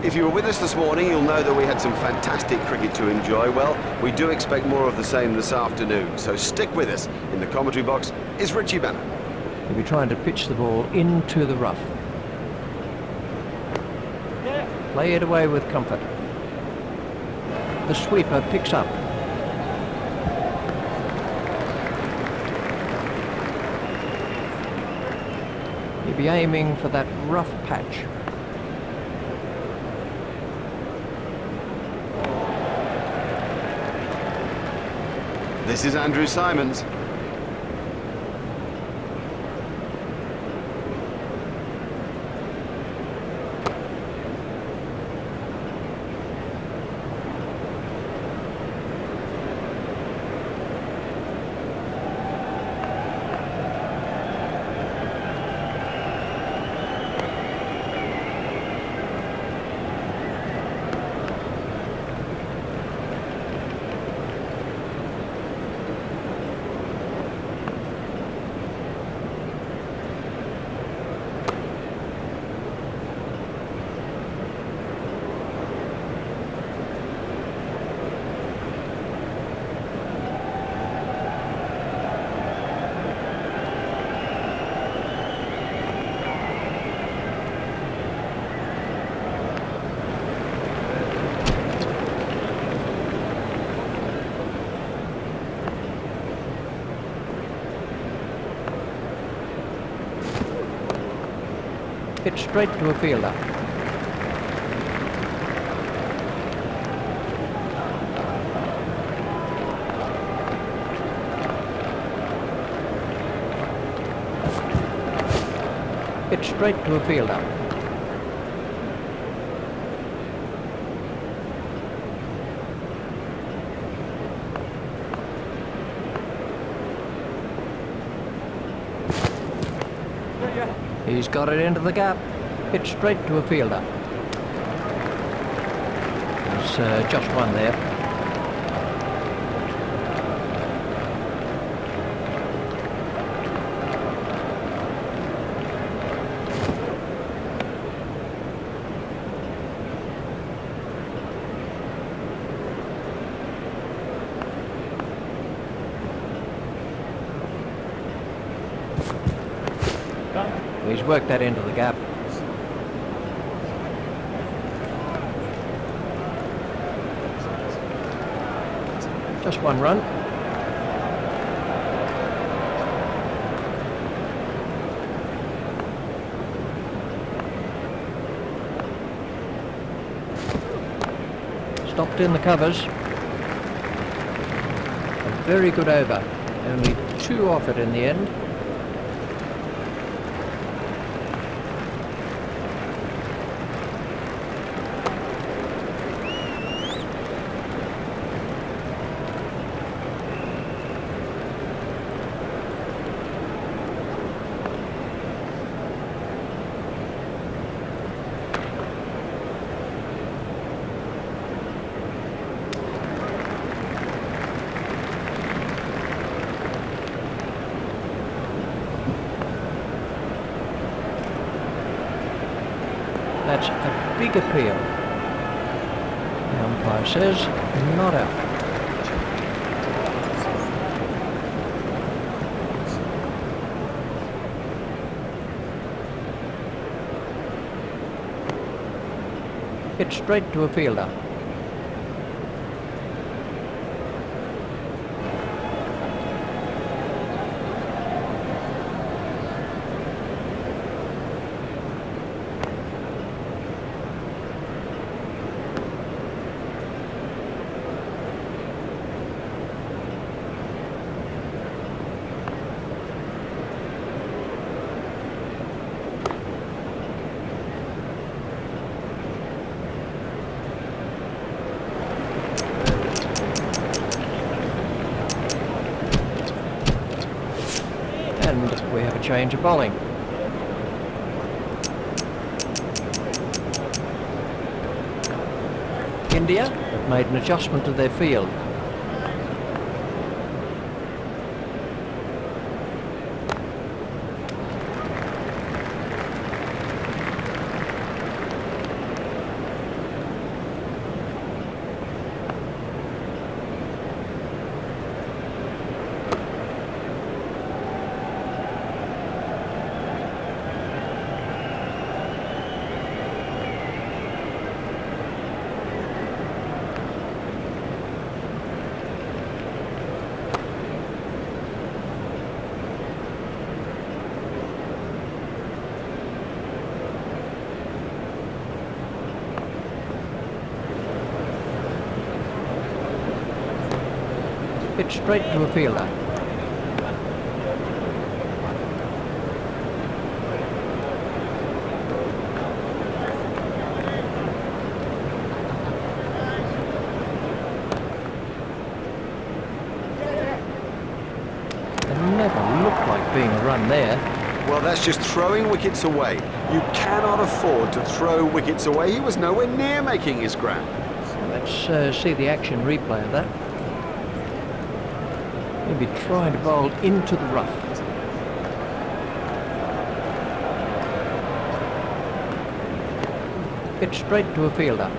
If you were with us this morning, you'll know that we had some fantastic cricket to enjoy. Well, we do expect more of the same this afternoon, so stick with us. In the commentary box is Richie Banner. He'll be trying to pitch the ball into the rough. Play it away with comfort. The sweeper picks up. He'll be aiming for that rough patch. This is Andrew Simons. Hit straight to a fielder. Hit straight to a fielder. He's got it into the gap. Hit straight to a fielder. There's just one there. He's worked that into the gap. Just one run. Stopped in the covers. A very good over. Only 2 off it in the end. That's a big appeal. The umpire says not out. Hit straight to a fielder. And we have a change of bowling. India have made an adjustment to their field. It's straight to a fielder. It never looked like being a run there. Well, that's just throwing wickets away. You cannot afford to throw wickets away. He was nowhere near making his grab. Let's see the action replay of that. Maybe trying to bowl into the rough. It's straight to a fielder.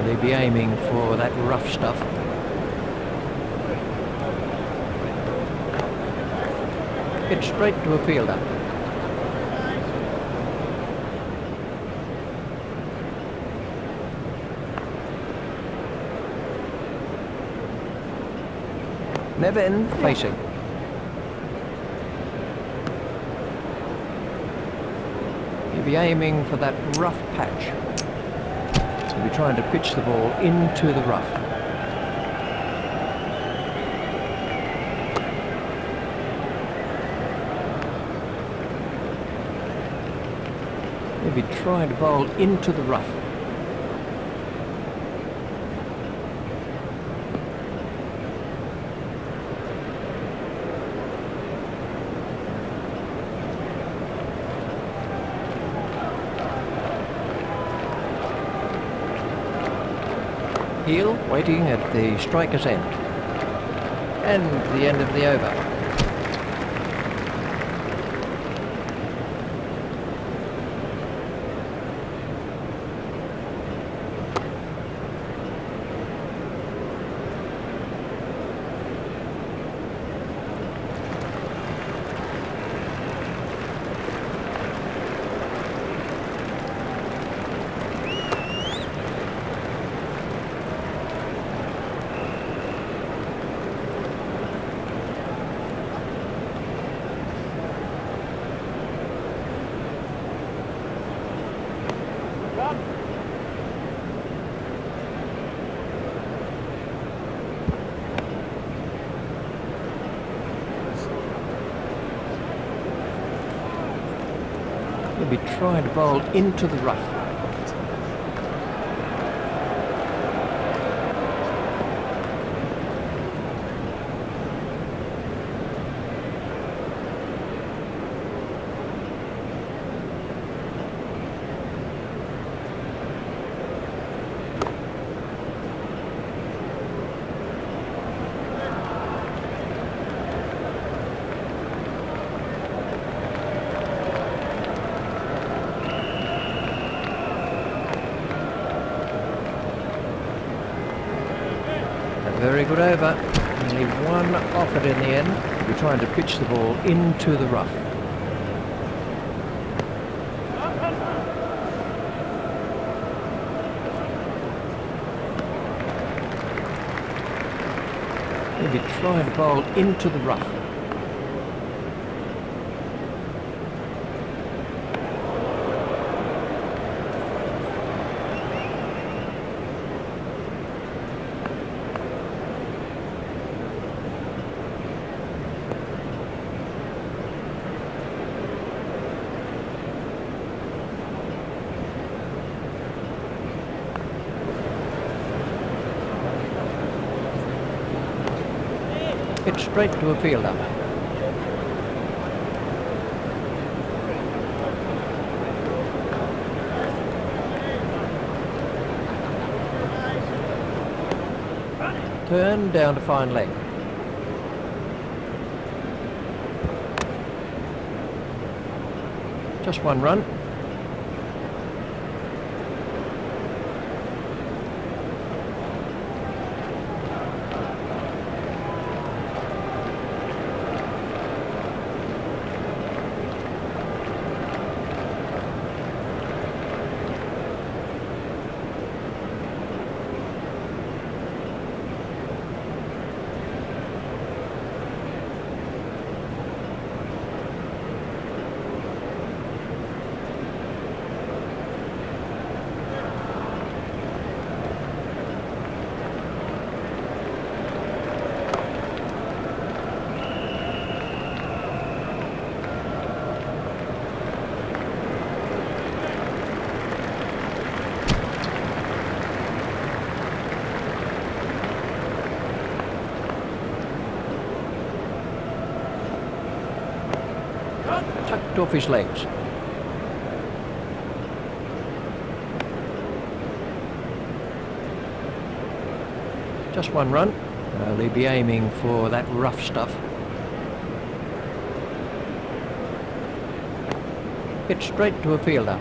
They'd be aiming for that rough stuff. It's straight to a fielder. Never in facing. You'll be aiming for that rough patch. You'll be trying to pitch the ball into the rough. You'll be trying to bowl into the rough. Heel waiting at the striker's end. And the end of the over. You'll be trying to bowl into the rough. Very good over. Only one off it in the end. We're trying to pitch the ball into the rough. We'll be trying to bowl into the rough. It's straight to a fielder. Turn down to fine leg. Just one run. straight off his legs. Just one run. They'll be aiming for that rough stuff. Hit straight to a fielder.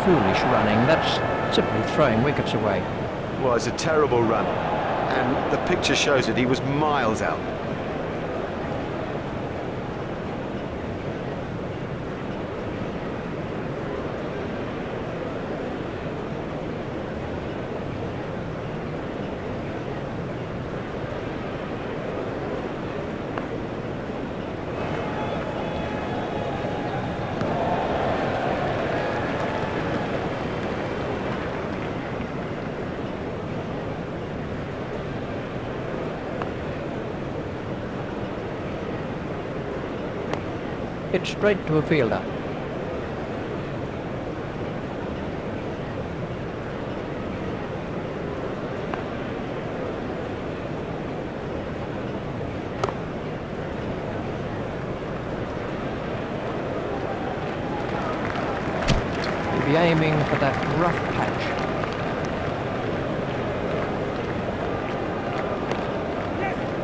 Foolish running. That's simply throwing wickets away. Well, it's a terrible run, and the picture shows it. He was miles out. Hit straight to a fielder. He'll be aiming for that rough patch.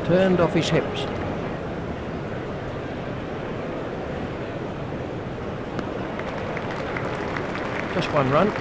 Turned off his hips. Just one run.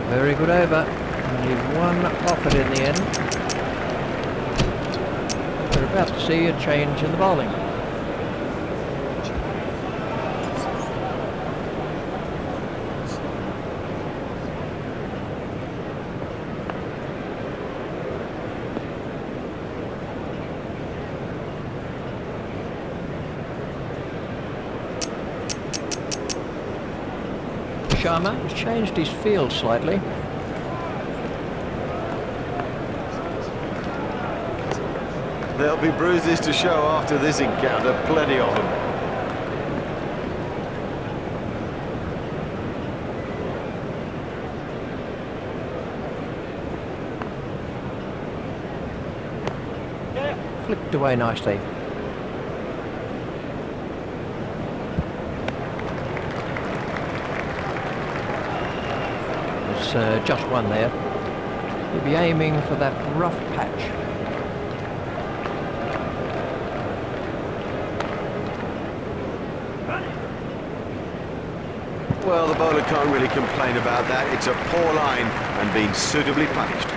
Very good over. Only one off it in the end. We're about to see a change in the bowling. Sharma has changed his field slightly. There'll be bruises to show after this encounter, plenty of them. Flicked away nicely. Just one there. He'll be aiming for that rough patch. Well, the bowler can't really complain about that. It's a poor line and being suitably punished.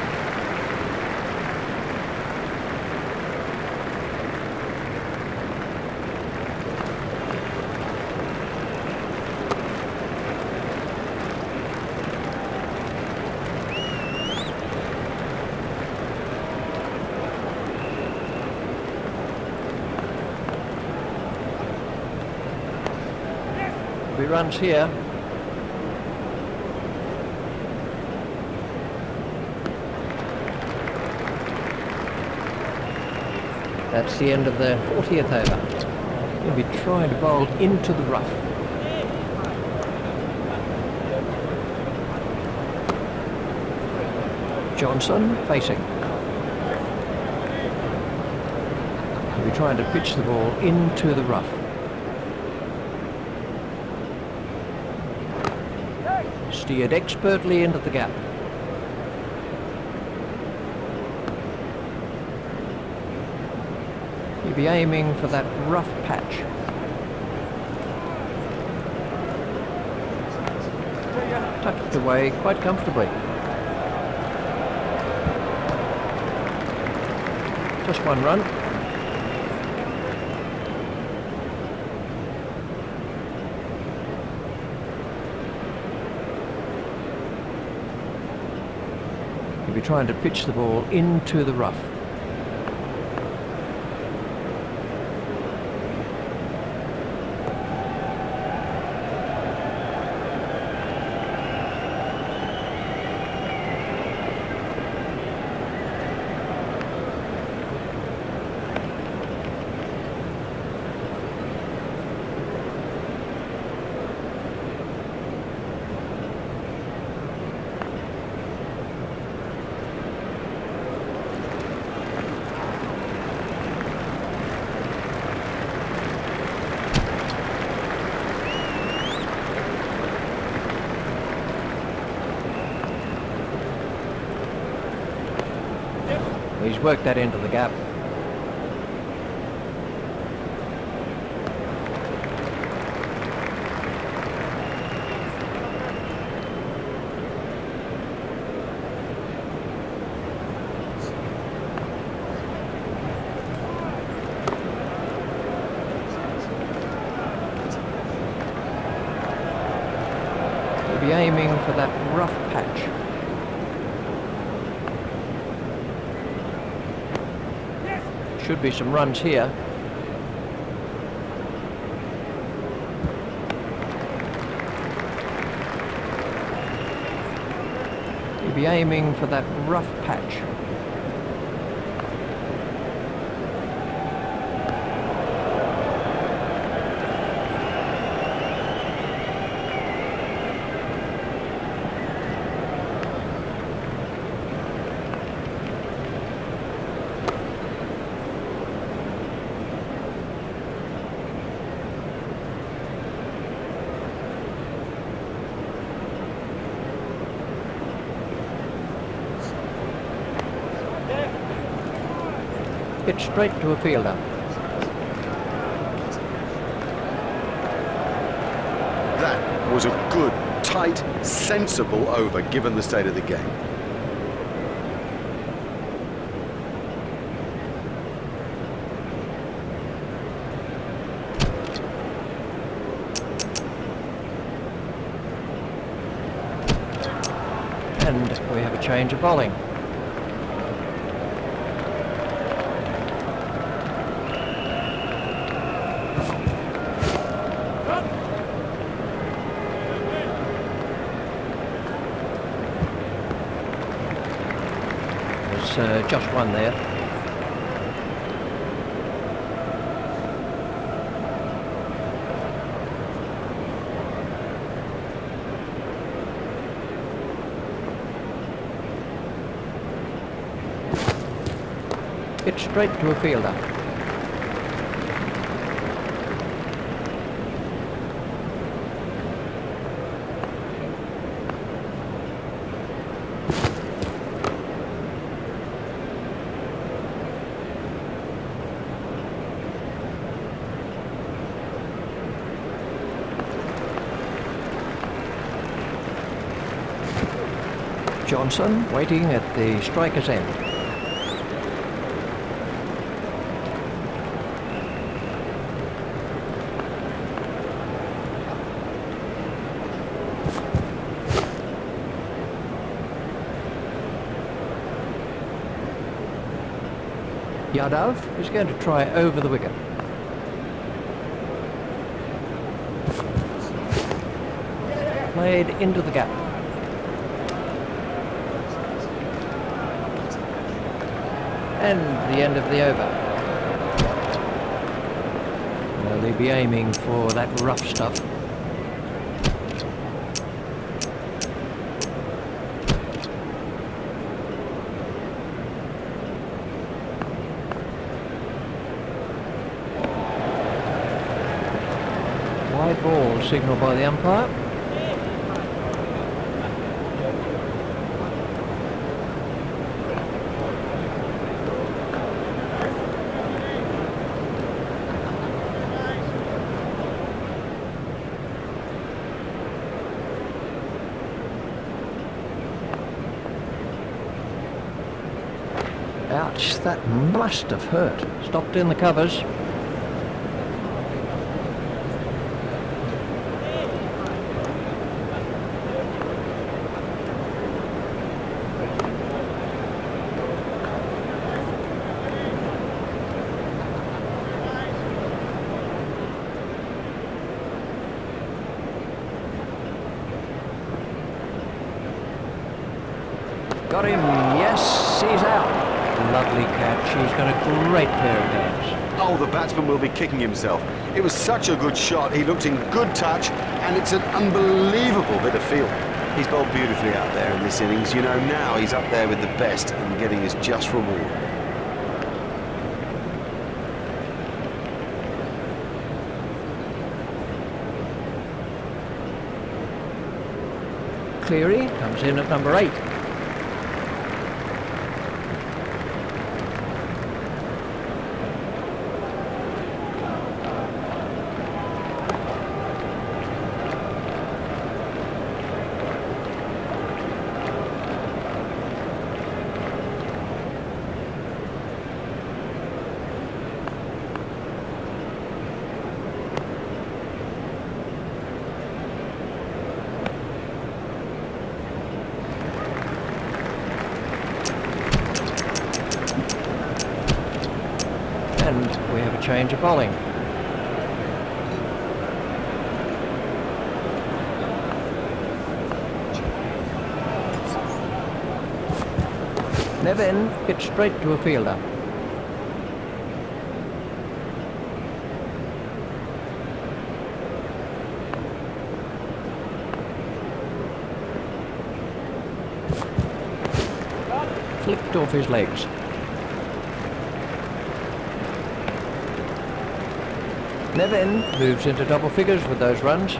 He runs here. That's the end of the 40th over. He'll be trying to bowl into the rough. Johnson facing. be trying to pitch the ball into the rough. Steered expertly into the gap. You'll be aiming for that rough patch. Tucked away quite comfortably. Just one run. You'll be trying to pitch the ball into the rough. He's worked that into the gap. We'll be aiming for that rough patch. Should be some runs here. You'll be aiming for that rough patch. Hit straight to a fielder. That was a good, tight, sensible over, given the state of the game. And we have a change of bowling. Just one there. Hit straight to a fielder. Johnson waiting at the striker's end. Yadav is going to try over the wicket. Played into the gap. And the end of the over. Well, they'll be aiming for that rough stuff. High ball signalled by the umpire. Ouch, that must have hurt. Stopped in the covers. Got him, yes, he's out. Lovely catch, he's got a great pair of hands. Oh, the batsman will be kicking himself. It was such a good shot, he looked in good touch, and it's an unbelievable bit of field. He's bowled beautifully out there in this innings. You know, now he's up there with the best and getting his just reward. Cleary comes in at number 8. And we have a change of bowling. Nevin hits straight to a fielder. Flicked off his legs. Nevin moves into double figures with those runs.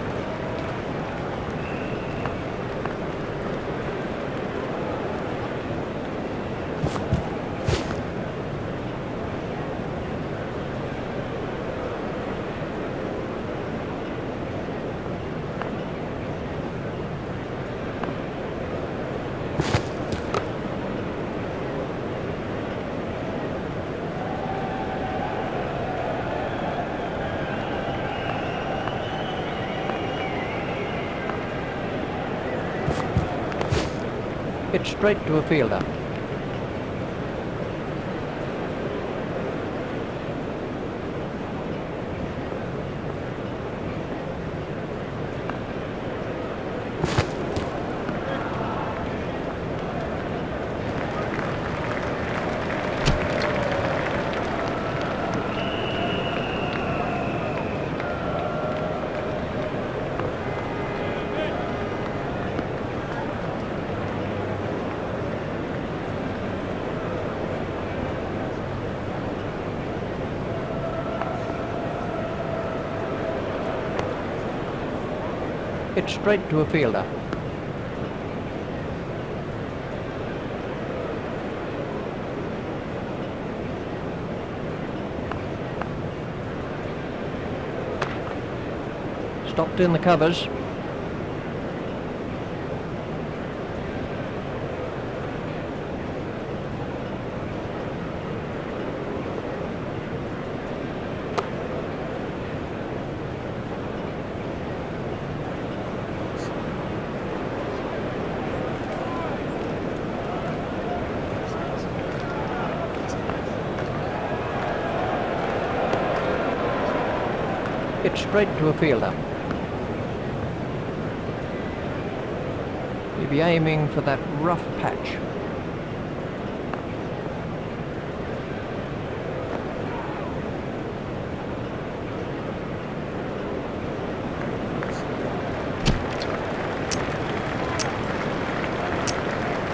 Hit straight to a fielder. Hit straight to a fielder. Stopped in the covers. Hit straight to a fielder. He'll be aiming for that rough patch.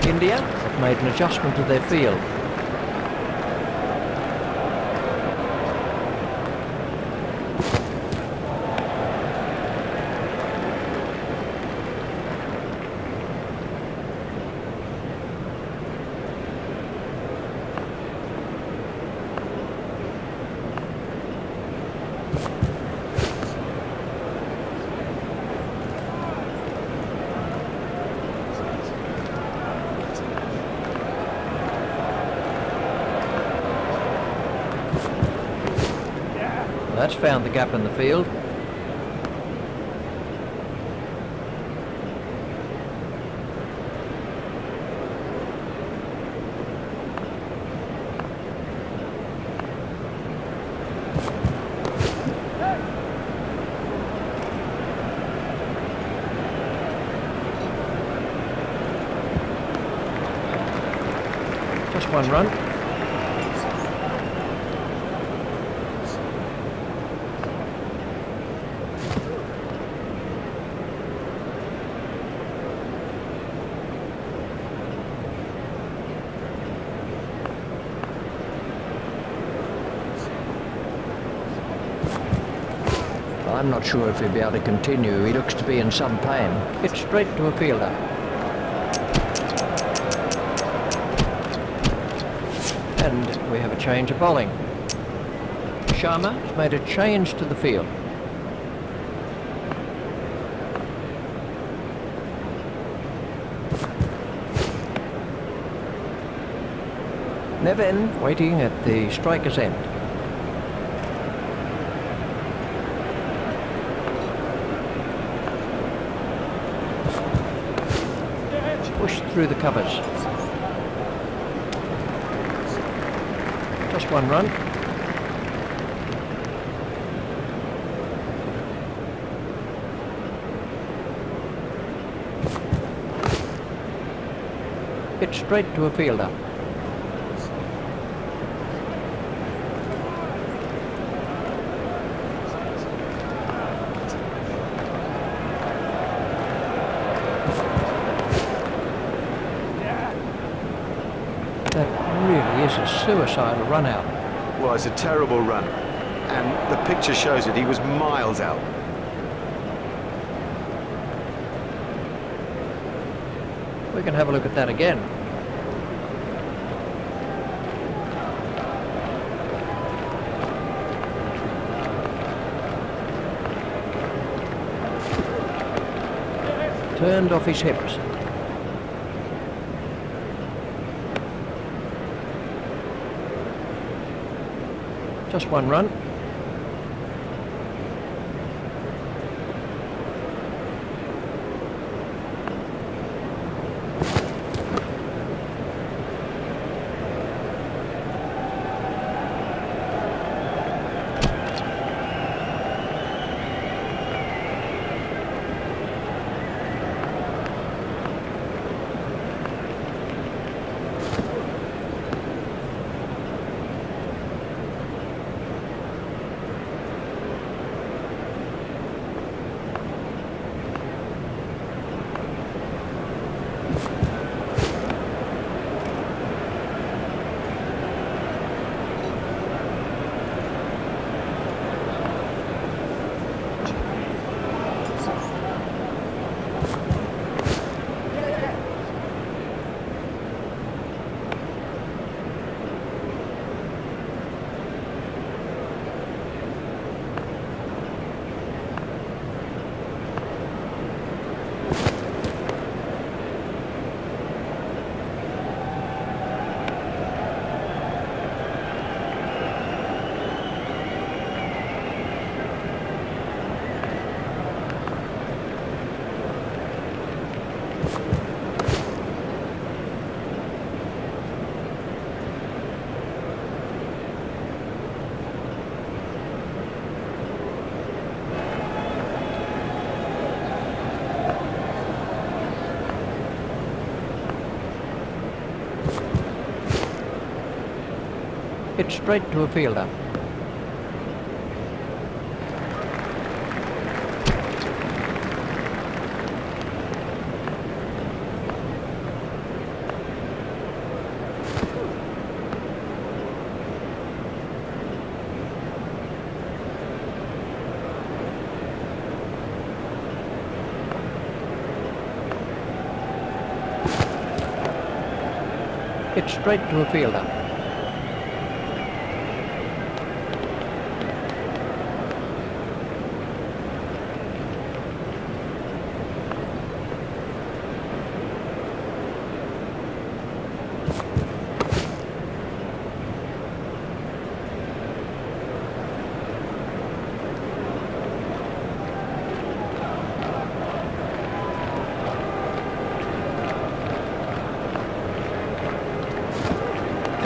India have made an adjustment to their field. That's found the gap in the field. Just one run. I'm not sure if he'll be able to continue. He looks to be in some pain. It's straight to a fielder. And we have a change of bowling. Sharma has made a change to the field. Nevin waiting at the striker's end. Pushed through the covers. Just one run. It's straight to a fielder. That really is a suicidal run out. Well, it's a terrible run, and the picture shows it. He was miles out. We can have a look at that again. Turned off his hips. Just one run. It's straight to a fielder. It's straight to a fielder.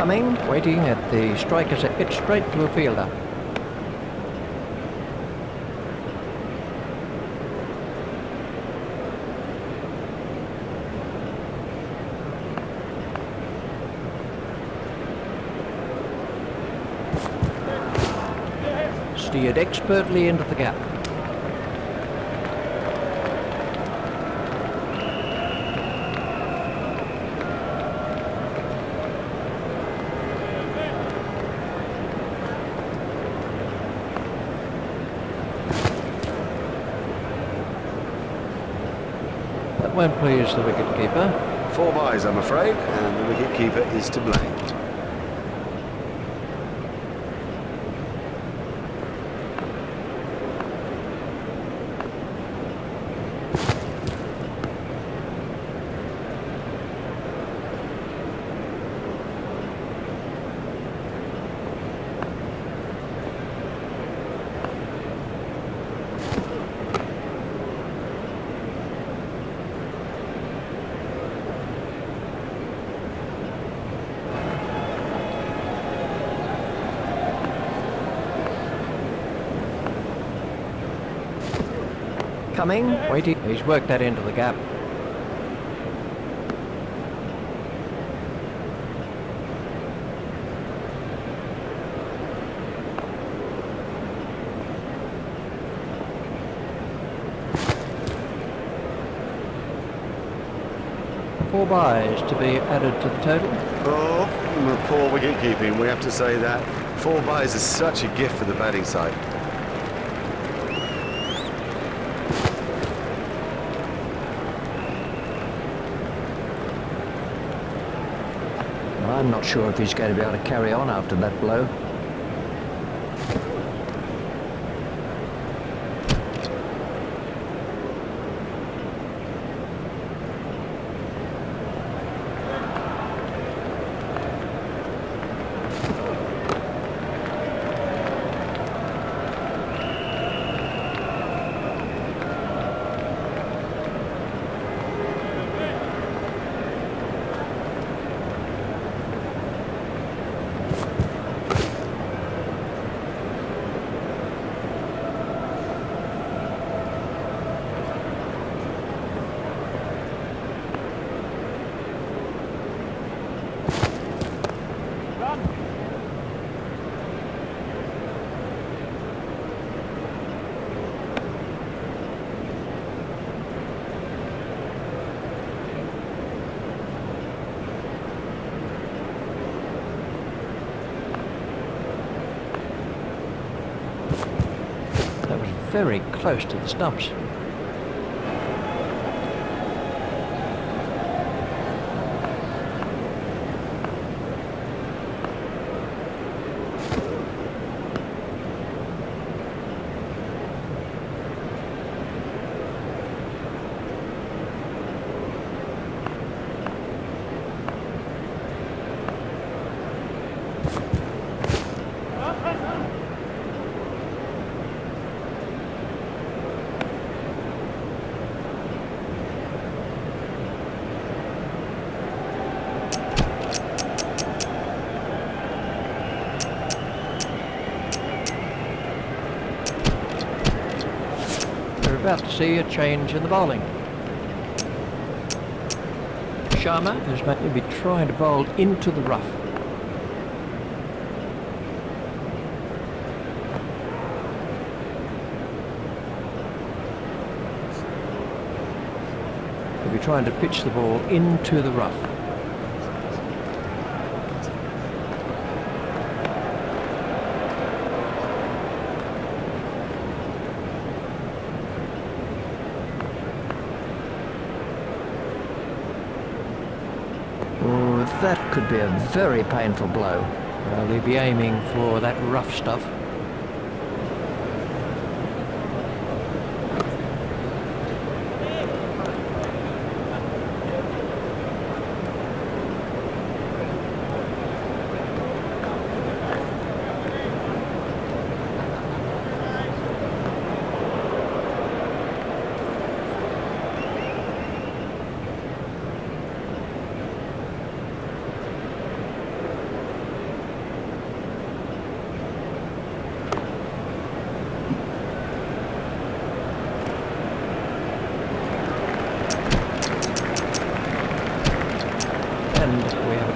Coming, waiting at the striker's pitch straight to a fielder. Steered expertly into the gap. That won't please the wicket-keeper. 4 byes, I'm afraid, and the wicket-keeper is to blame. Coming, waiting. He's worked that into the gap. Four byes to be added to the total. Oh, poor wicket keeping, we have to say that. 4 byes is such a gift for the batting side. I'm not sure if he's going to be able to carry on after that blow. That was very close to the stumps. About to see a change in the bowling. Sharma is going to be trying to bowl into the rough. He'll be trying to pitch the ball into the rough. That could be a very painful blow. Well, he'll be aiming for that rough stuff.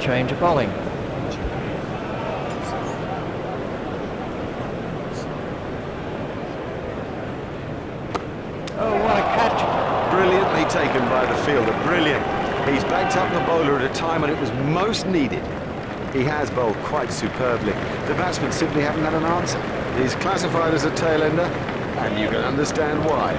change of bowling. Oh, what a catch! Brilliantly taken by the fielder, brilliant. He's backed up the bowler at a time when it was most needed. He has bowled quite superbly. The batsmen simply haven't had an answer. He's classified as a tail-ender, and you can understand why.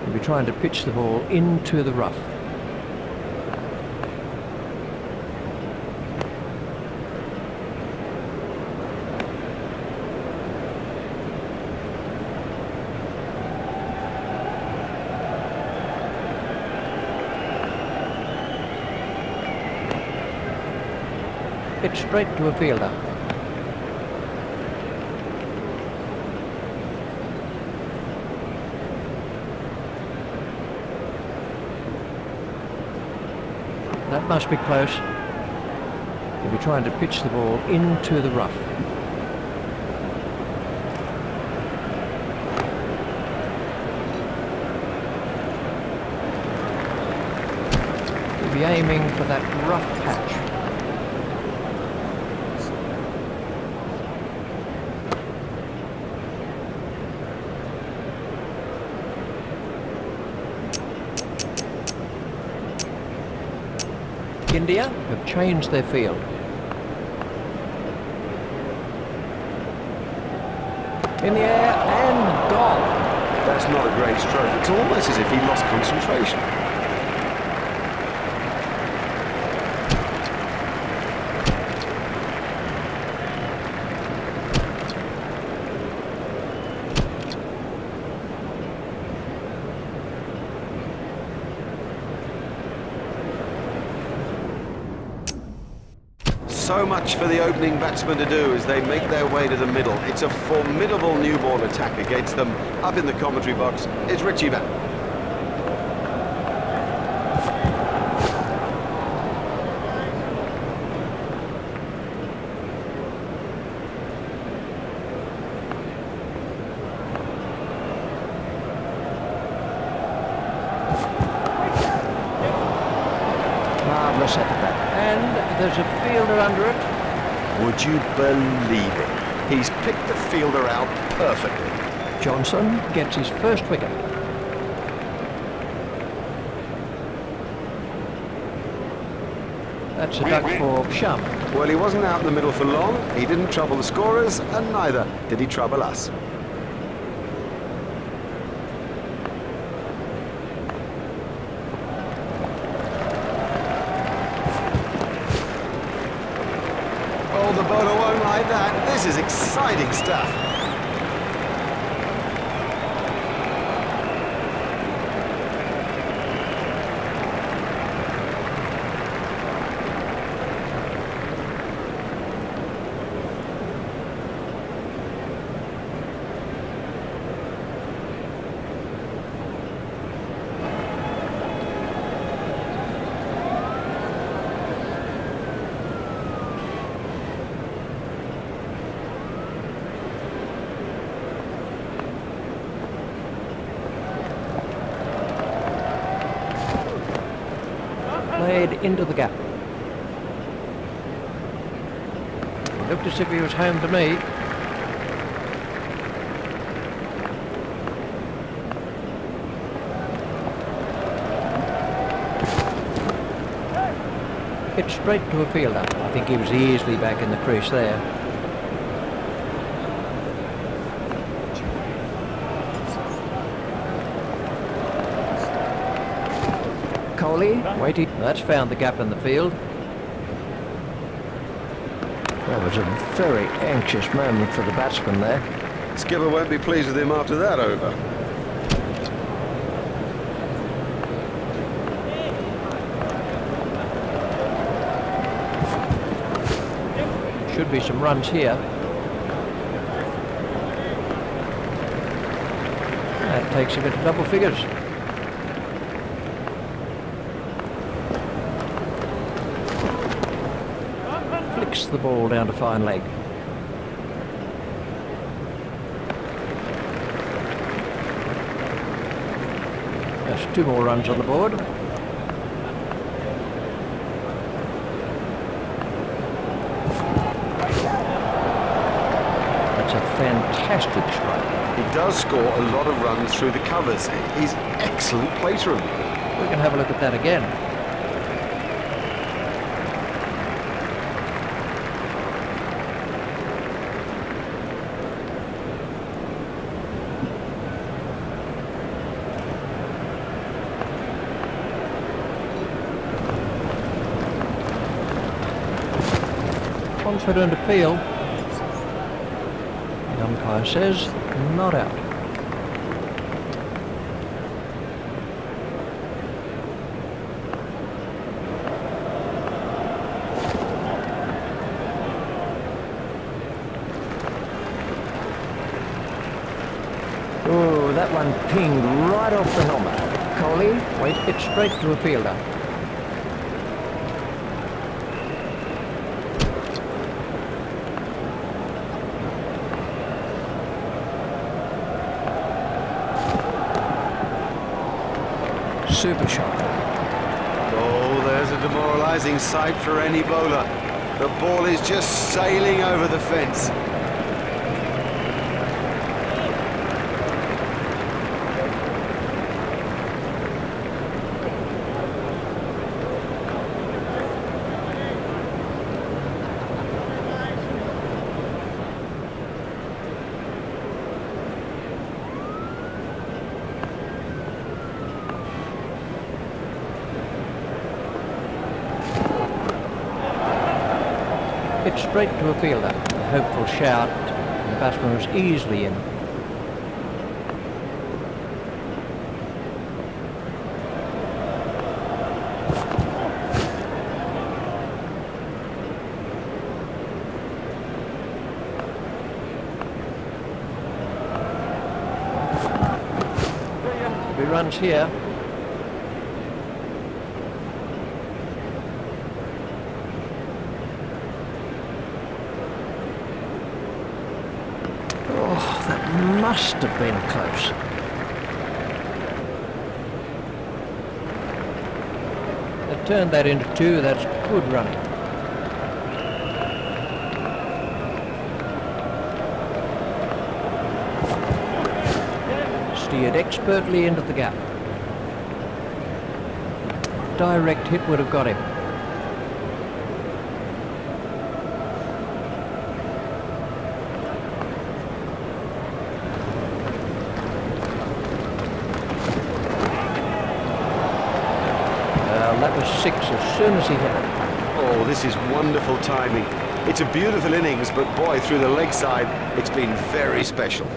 He'll be trying to pitch the ball into the rough. It's straight to a fielder. That must be close. He'll be trying to pitch the ball into the rough. He'll be aiming for that rough patch. India have changed their field. In the air and gone. That's not a great stroke. It's almost as if he lost concentration. So much for the opening batsman to do as they make their way to the middle. It's a formidable new ball attack against them. Up in the commentary box is Richie Van. Marvellous effort that. And there's a fielder under it. Would you believe it? He's picked the fielder out perfectly. Johnson gets his first wicket. That's a duck for Shum. Well, he wasn't out in the middle for long. He didn't trouble the scorers, and neither did he trouble us. Oh, the bowler won't like that. This is exciting stuff. Played into the gap. Looked as if he was home to me. Hit straight to a fielder. I think he was easily back in the crease there. Kohli, waiting. That's found the gap in the field. That was a very anxious moment for the batsman there. Skipper won't be pleased with him after that over. Should be some runs here. That takes him into double figures. Flicks gets the ball down to fine leg. That's 2 more runs on the board. That's a fantastic strike. He does score a lot of runs through the covers. He's excellent placer of the ball. We can have a look at that again. Confident appeal. The umpire says not out. Oh, that one pinged right off the helmet. Coley waits it straight to a fielder. Super shot. Oh, there's a demoralising sight for any bowler. The ball is just sailing over the fence. Hit straight to a fielder. A hopeful shout, and the batsman was easily in. He runs here. Oh, that must have been close. They turned that into 2. That's good running. Steered expertly into the gap. Direct hit would have got him. That was 6 as soon as he hit it. Oh, this is wonderful timing. It's a beautiful innings, but boy, through the leg side, it's been very special.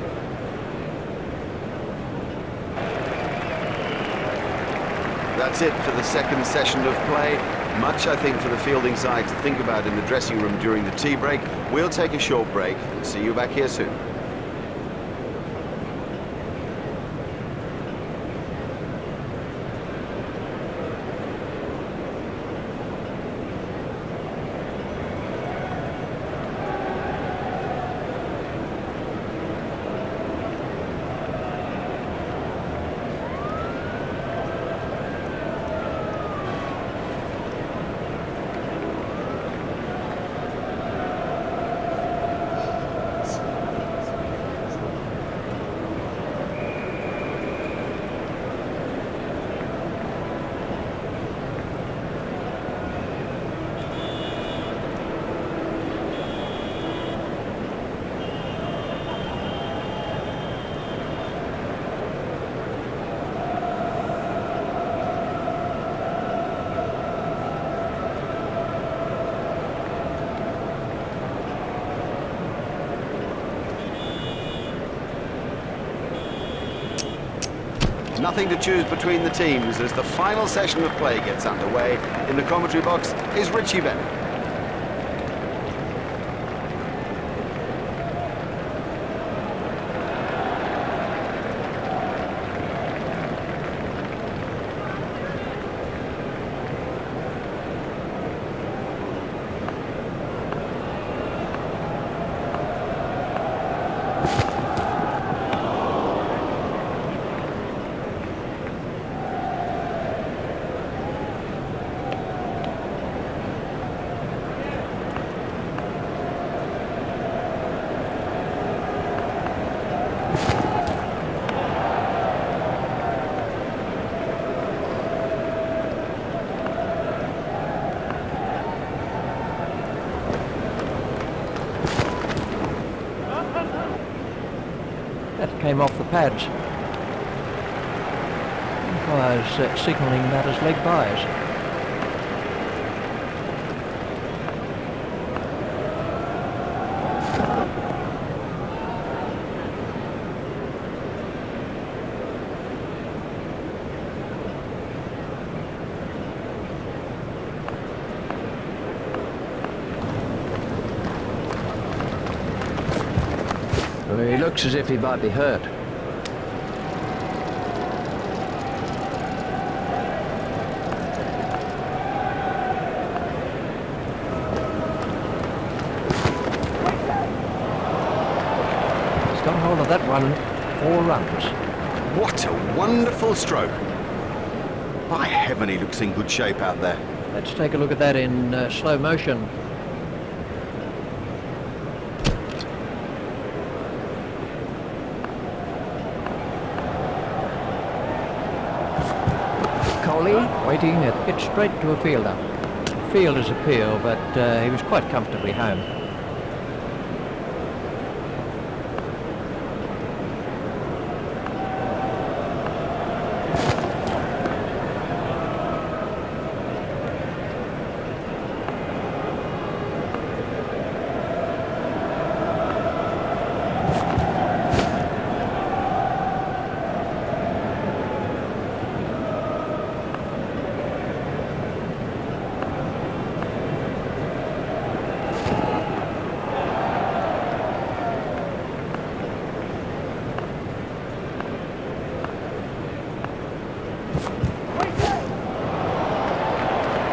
That's it for the second session of play. Much, I think, for the fielding side to think about in the dressing room during the tea break. We'll take a short break and see you back here soon. Nothing to choose between the teams as the final session of play gets underway. In the commentary box is Richie Bennett. came off the pads. Umpires signalling that as leg byes. Well, he looks as if he might be hurt. He's got hold of that one. 4 runs. What a wonderful stroke. By heaven, he looks in good shape out there. Let's take a look at that in slow motion. Waiting, it hit straight to a fielder. Fielder's appeal, but he was quite comfortably home.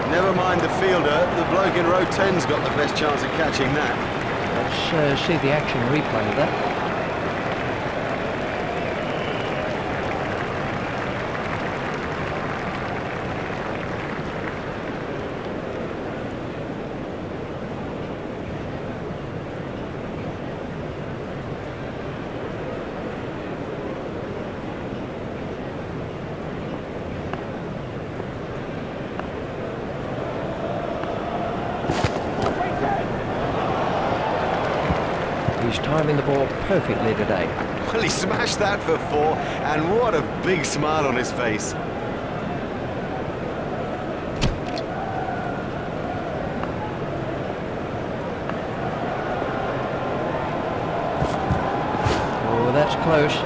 Never mind the fielder, the bloke in row 10's got the best chance of catching that. Let's see the action replay of that. He's timing the ball perfectly today. Well, he smashed that for 4, and what a big smile on his face. Oh, that's close.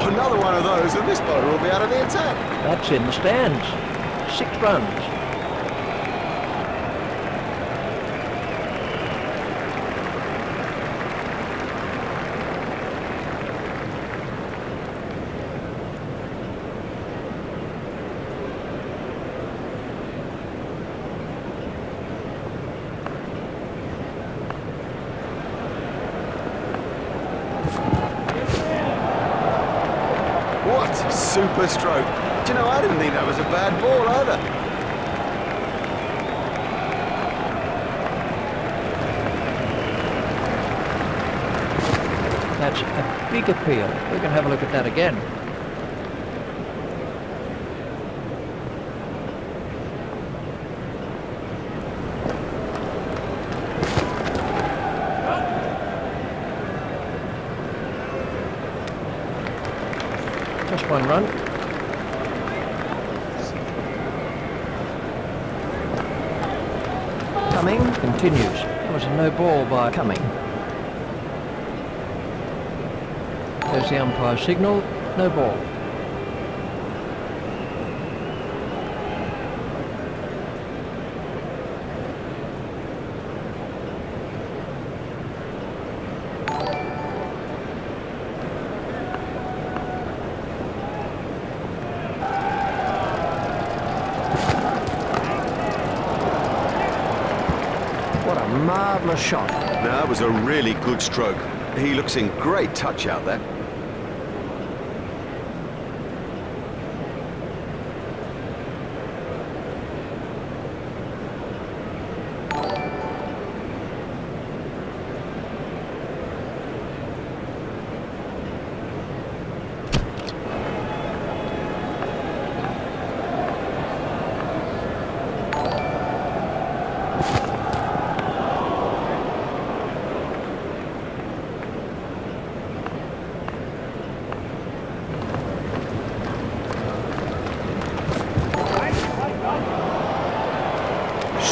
Another one of those, and this bowler will be out of the attack. That's in the stands. 6 runs. What a super stroke. Do you know, I didn't think that was a bad ball either. That's a big appeal. We can have a look at that again. Just 1 run. Cumming continues. That was a no ball by Cumming. There's the umpire signal. No ball. What a marvellous shot. Now, that was a really good stroke. He looks in great touch out there.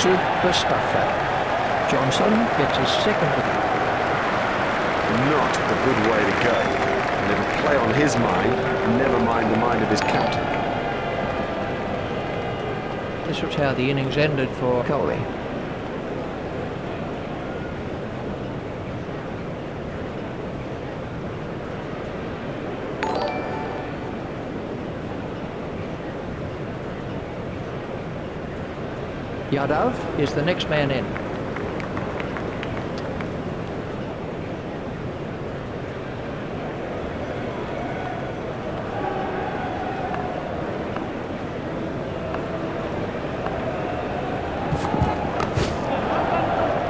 Super stuff that. Johnson gets his second wicket. Not the good way to go. And it'll play on his mind, never mind the mind of his captain. This was how the innings ended for Kohli. Yadav is the next man in.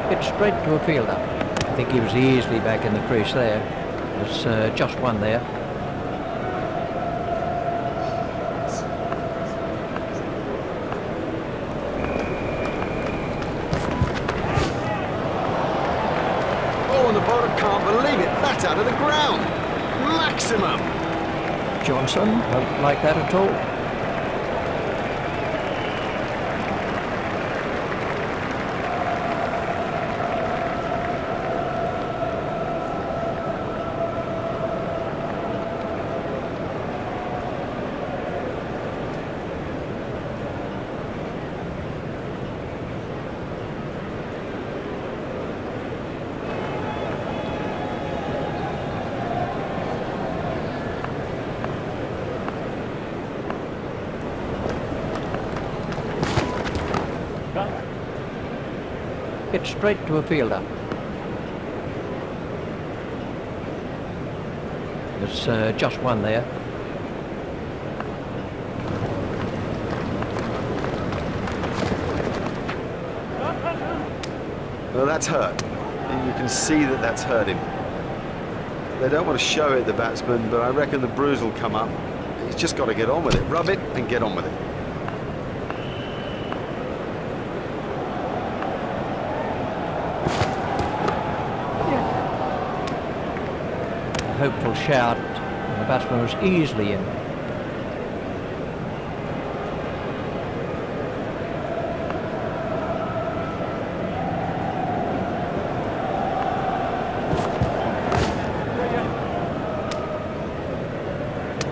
It's straight to a fielder. I think he was easily back in the crease there. There's just one there. Oh, and the bowler can't believe it. That's out of the ground. Maximum. Johnson don't like that at all. It's straight to a fielder. There's just one there. Well, that's hurt. And you can see that that's hurt him. They don't want to show it, the batsman, but I reckon the bruise will come up. He's just got to get on with it. Rub it and get on with it. Hopeful shout, and the batsman was easily in.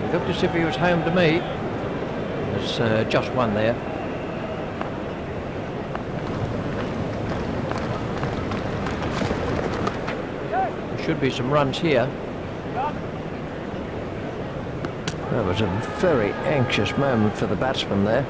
He looked as if he was home to me. There's just one there. There should be some runs here. That was a very anxious moment for the batsman there.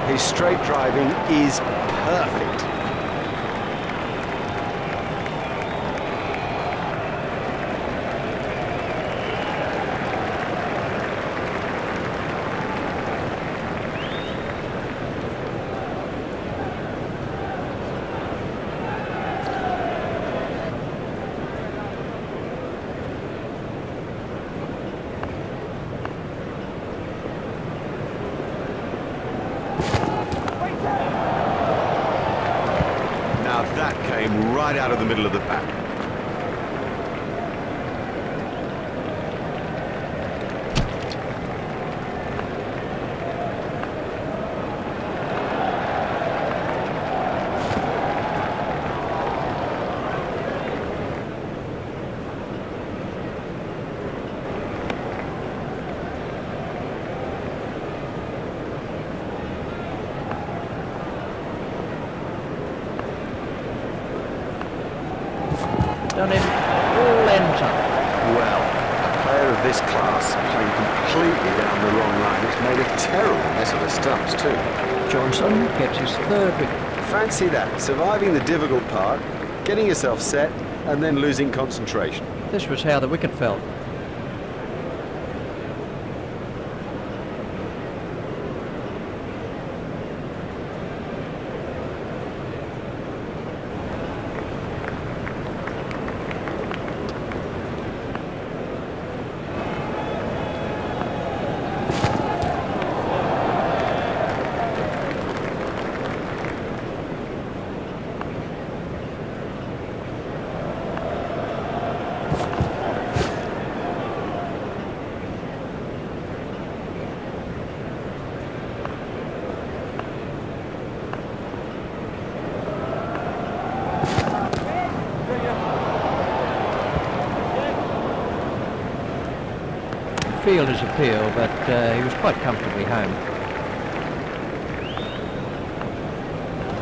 His straight driving is perfect. That came right out of the middle of the pack. Done him all ends up. Well, a player of this class playing completely down the wrong line. It's made a terrible mess of the stumps too. Johnson gets his third wicket. Fancy that, surviving the difficult part, getting yourself set, and then losing concentration. This was how the wicket fell. Fielder's appeal, but he was quite comfortably home.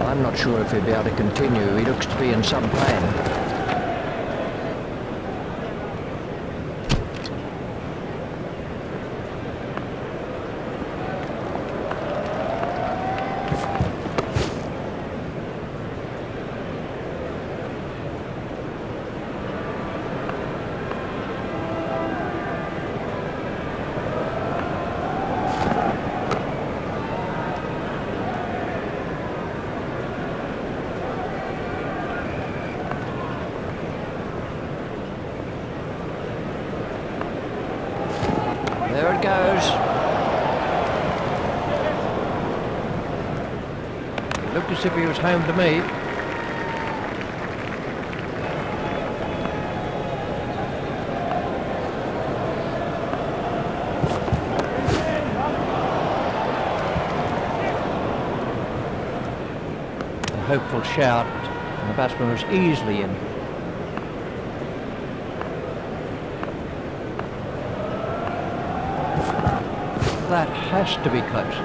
I'm not sure if he'll be able to continue. He looks to be in some pain. There it goes. It looked as if he was home to me. A hopeful shout, and the batsman was easily in. That has to be close.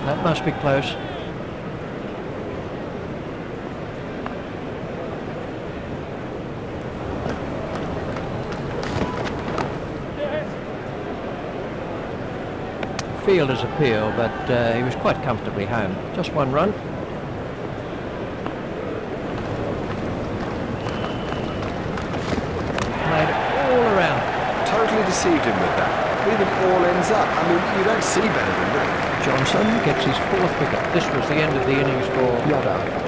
That must be close. Fielder's appeal, but he was quite comfortably home. Just one run. Played all around. Totally deceived him with that. Even all ends up. I mean, you don't see better than that. Johnson gets his 4th wicket. This was the end of the innings for Yoda.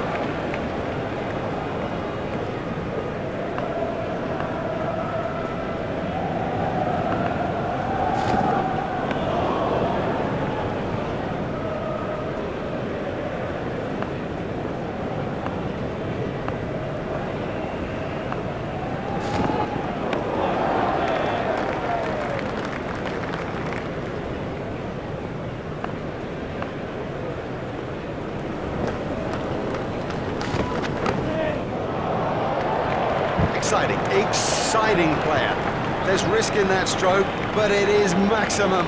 Exciting player. There's risk in that stroke, but it is maximum.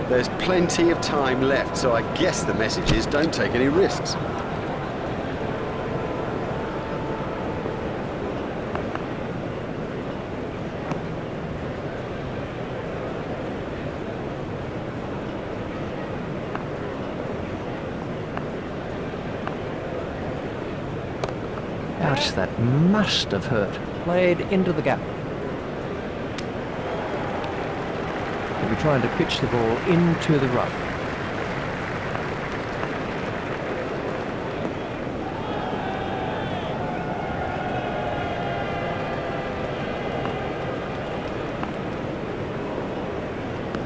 There's plenty of time left, so I guess the message is don't take any risks. Ouch, that must have hurt. played into the gap. He'll be trying to pitch the ball into the rough.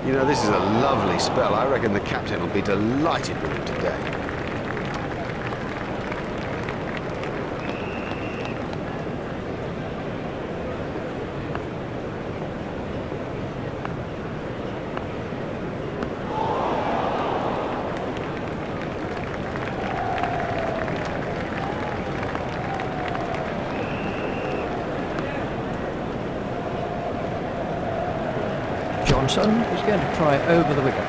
You know, this is a lovely spell. I reckon the captain will be delighted with him today. Johnson is going to try over the wicket.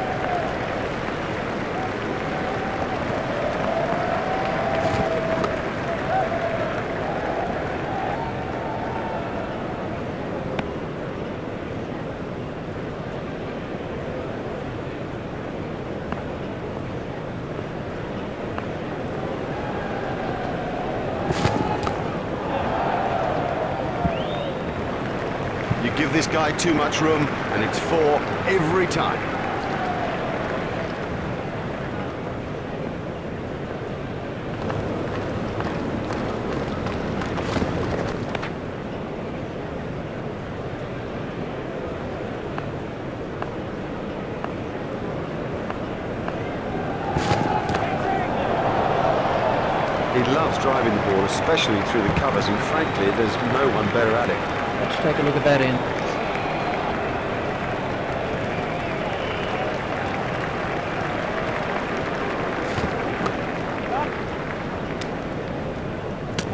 You give this guy too much room, and it's 4 every time. He loves driving the ball, especially through the covers, and frankly, there's no one better at it. Let's take a look at that in.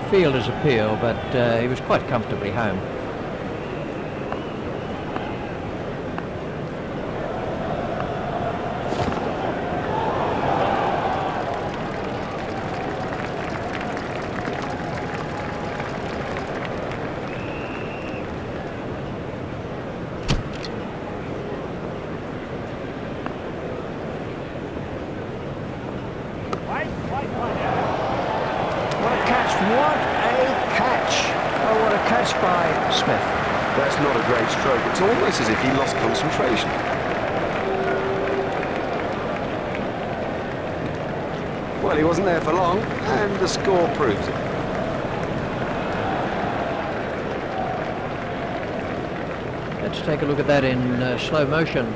Fielder's appeal, but he was quite comfortably home. What a catch! Oh, what a catch by Smith. That's not a great stroke. It's almost as if he lost concentration. Well, he wasn't there for long, and the score proves it. Let's take a look at that in slow motion.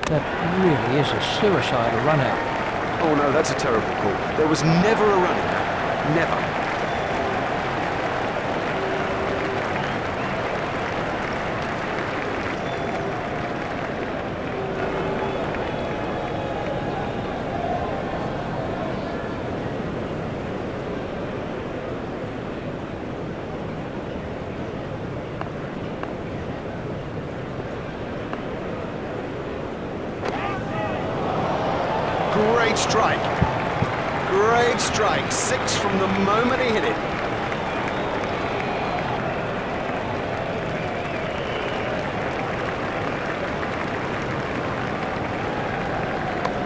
That really is a suicidal run out. Oh no, that's a terrible call. There was never a run in that. Never. Great strike. Great strike. 6 from the moment he hit it.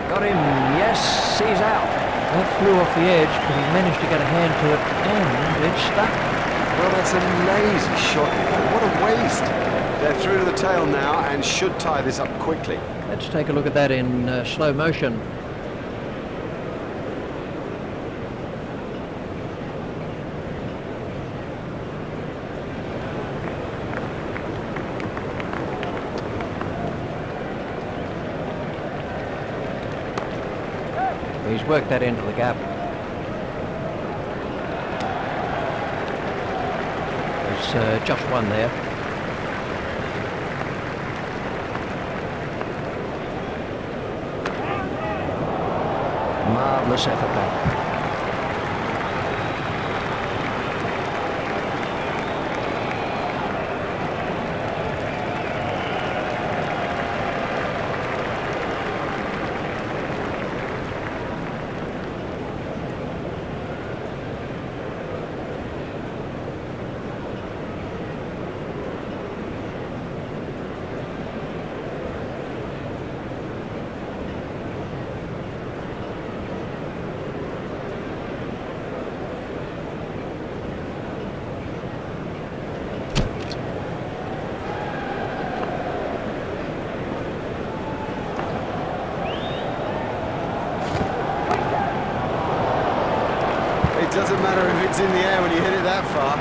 Got him. Yes, he's out. That flew off the edge, but he managed to get a hand to it, and it stuck. Well, that's a lazy shot. What a waste. They're through to the tail now and should tie this up quickly. Let's take a look at that in slow motion. He's worked that into the gap. There's just one there. Marvellous effort back. It doesn't matter if it's in the air when you hit it that far.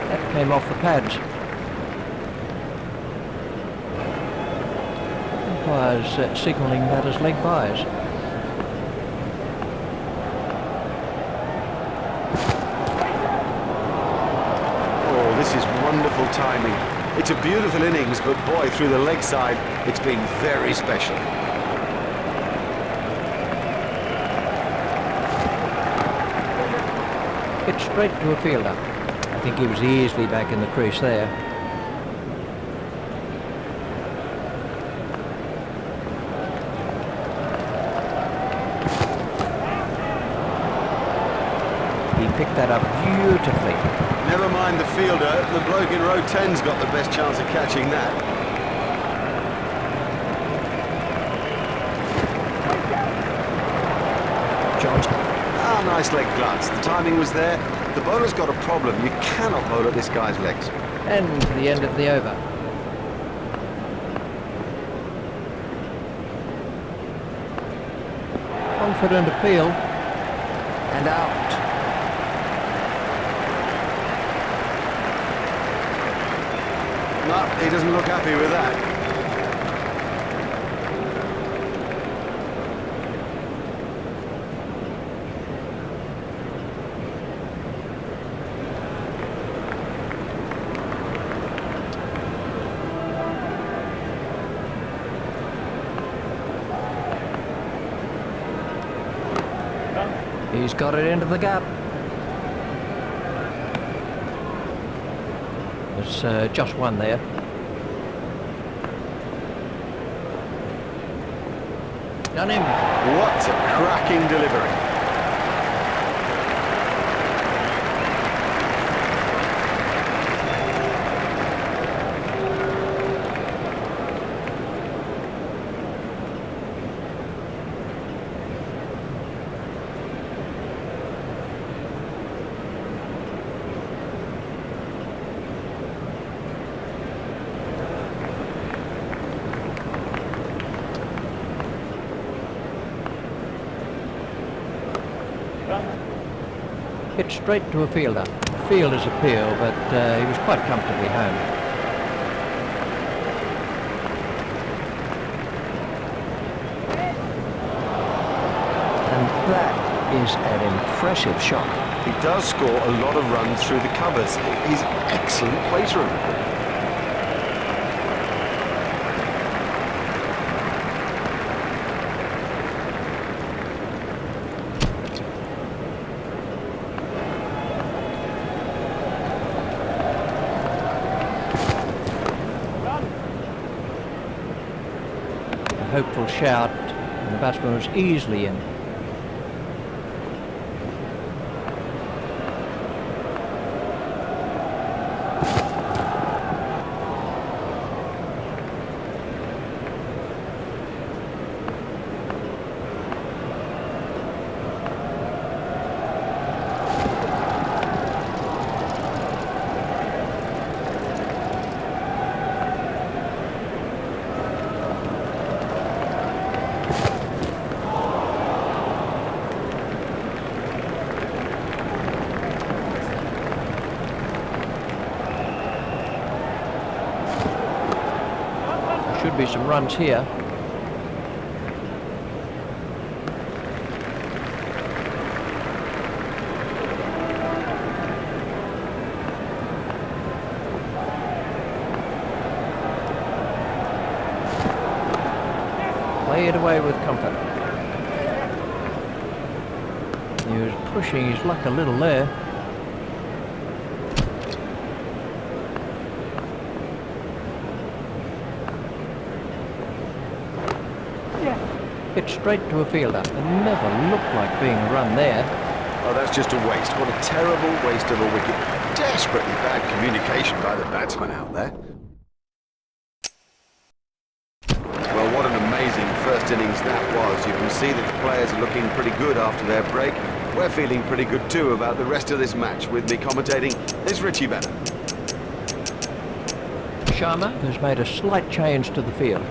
That came off the pads. Umpires signalling that as leg byes. Oh, this is wonderful timing. It's a beautiful innings, but boy, through the leg side, it's been very special. Hit straight to a fielder. I think he was easily back in the crease there. He picked that up beautifully. Never mind the fielder, the bloke in row 10's got the best chance of catching that. how nice leg glance. The timing was there. The bowler's got a problem. You cannot bowl at this guy's legs. And the end of the over. Confident appeal. And out. No, he doesn't look happy with that. He's got it into the gap. There's just one there. Done him. What a cracking delivery. Hit straight to a fielder. Fielder's appeal, but he was quite comfortably home. And that is an impressive shot. He does score a lot of runs through the covers. He's an excellent place runner. Hopeful shout, and the batsman was easily in. Should be some runs here. Play it away with comfort. He was pushing his luck a little there. Hit straight to a fielder. It never looked like being a run there. Oh, that's just a waste. What a terrible waste of a wicket. Desperately bad communication by the batsman out there. Well, what an amazing first innings that was. You can see that the players are looking pretty good after their break. We're feeling pretty good too about the rest of this match. With me commentating is Richie Bennett. Sharma has made a slight change to the field.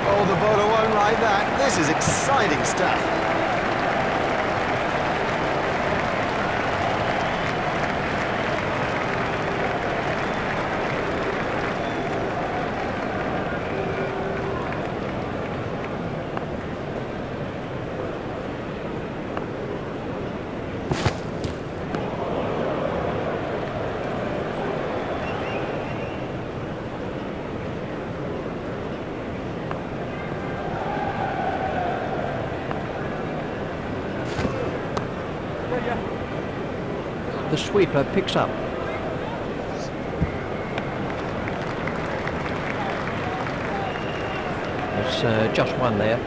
Oh, the bowler won't like that. This is exciting stuff. the sweeper picks up. There's just one there.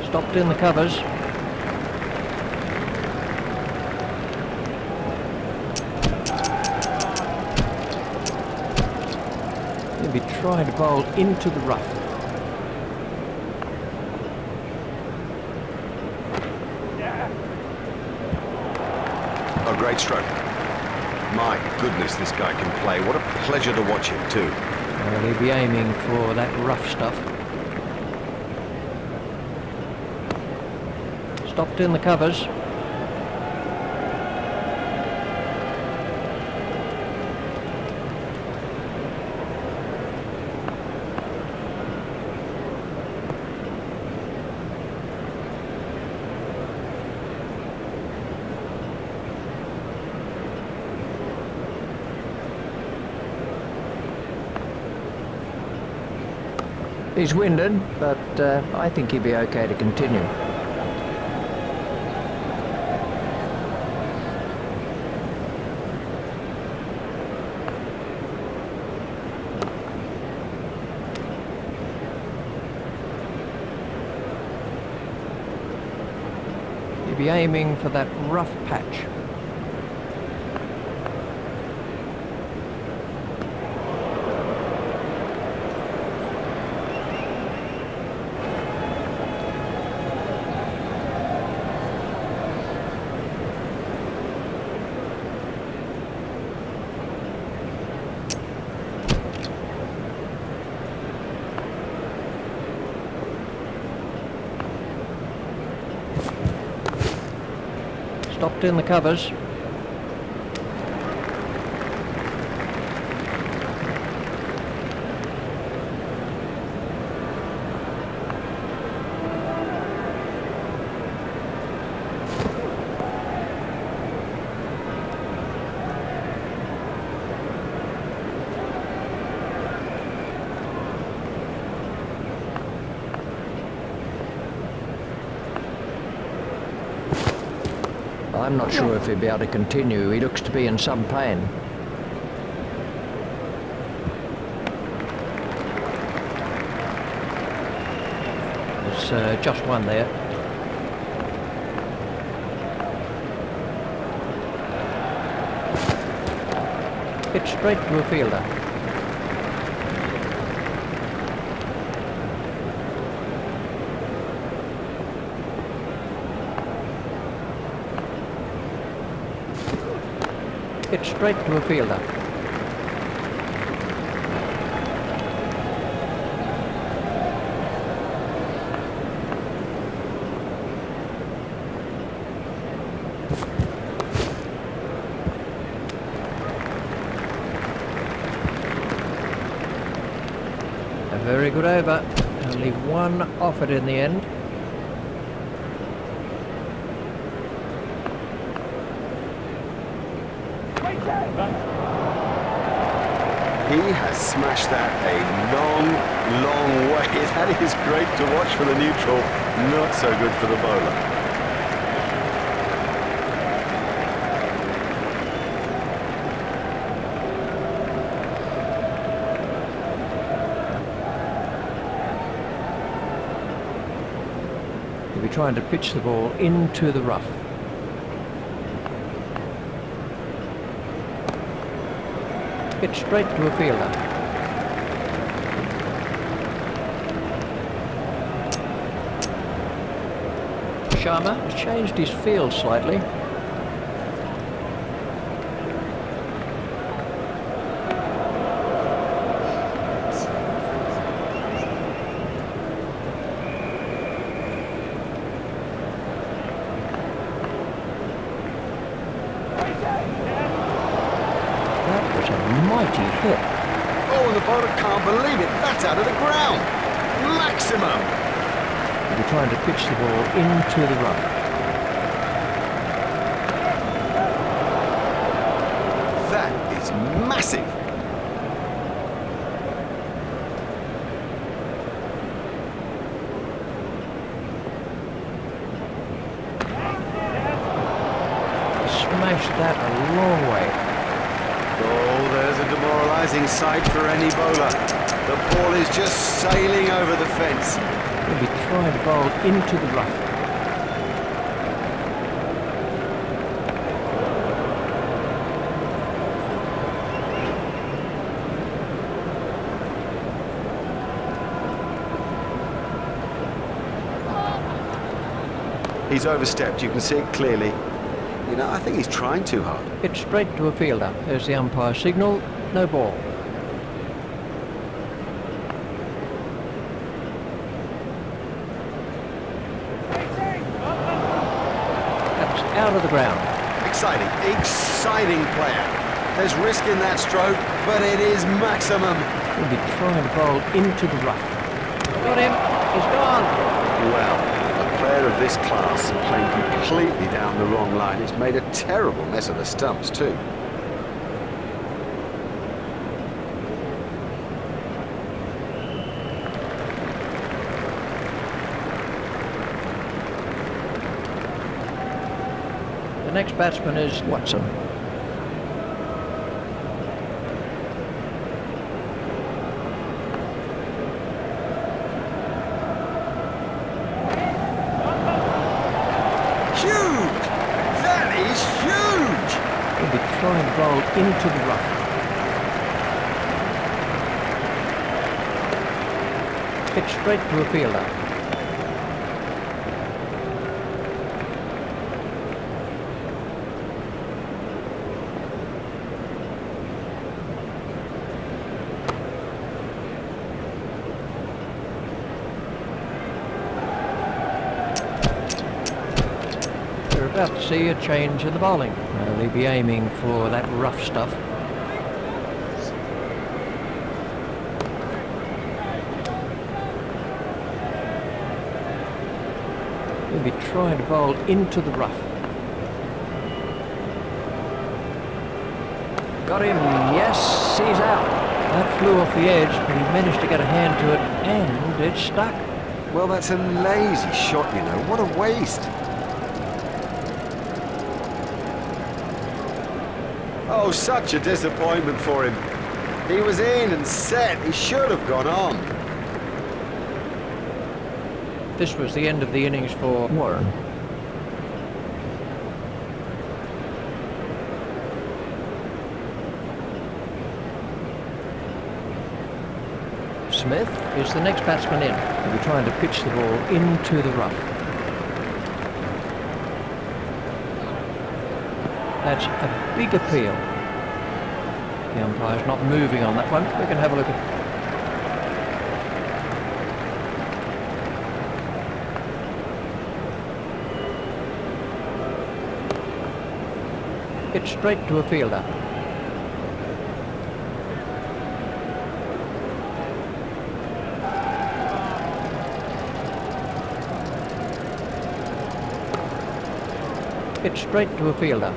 Stopped in the covers. He'll be trying to bowl into the rough. A great stroke. My goodness, this guy can play. What a pleasure to watch him too. Well, he'll be aiming for that rough stuff. Stopped in the covers. He's winded, but I think he'll be okay to continue. He'll be aiming for that rough patch. Stopped in the covers. I'm not sure if he'll be able to continue. He looks to be in some pain. There's just one there. Hit straight to a fielder. Hit straight to a fielder. A very good over. Only one offered in the end. He has smashed that a long, long way. That is great to watch for the neutral, not so good for the bowler. He'll be trying to pitch the ball into the rough. Hit straight to a fielder. Sharma has changed his field slightly. That was a mighty hit. Oh, and the bowler can't believe it. That's out of the ground. Maximum. He'll be trying to pitch the ball into the rough. That is massive. smashed that a long way. Oh, there's a demoralising sight for any bowler. The ball is just sailing over the fence. He'll be trying to bowl into the rough. He's overstepped, you can see it clearly. You know, I think he's trying too hard. It's straight to a fielder. There's the umpire signal. No ball. That's out of the ground. Exciting player. There's risk in that stroke, but it is maximum. He'll be trying to bowl into the rough. Got him. He's gone. Well, a player of this class playing completely down the wrong line. It's made a terrible mess of the stumps too. The next batsman is Watson. Huge! That is huge! He'll be trying to bowl into the rough. It's straight to a fielder. We're about to see a change in the bowling. They'll be aiming for that rough stuff. He'll be trying to bowl into the rough. Got him, yes, he's out. That flew off the edge, but he managed to get a hand to it, and it stuck. Well, that's a lazy shot, you know. What a waste. Oh, such a disappointment for him. He was in and set. He should have gone on. This was the end of the innings for Warren. Smith is the next batsman in. He'll be trying to pitch the ball into the rough. That's a big appeal. The umpire's not moving on that one. We can have a look at it. It's straight to a fielder. It's straight to a fielder.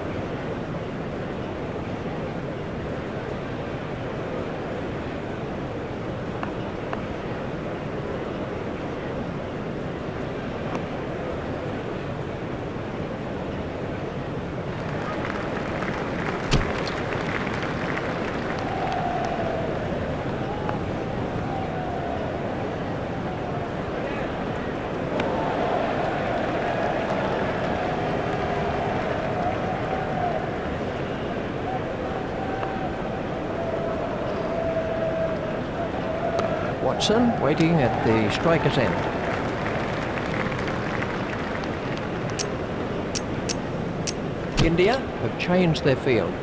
Watson waiting at the striker's end. India have changed their field.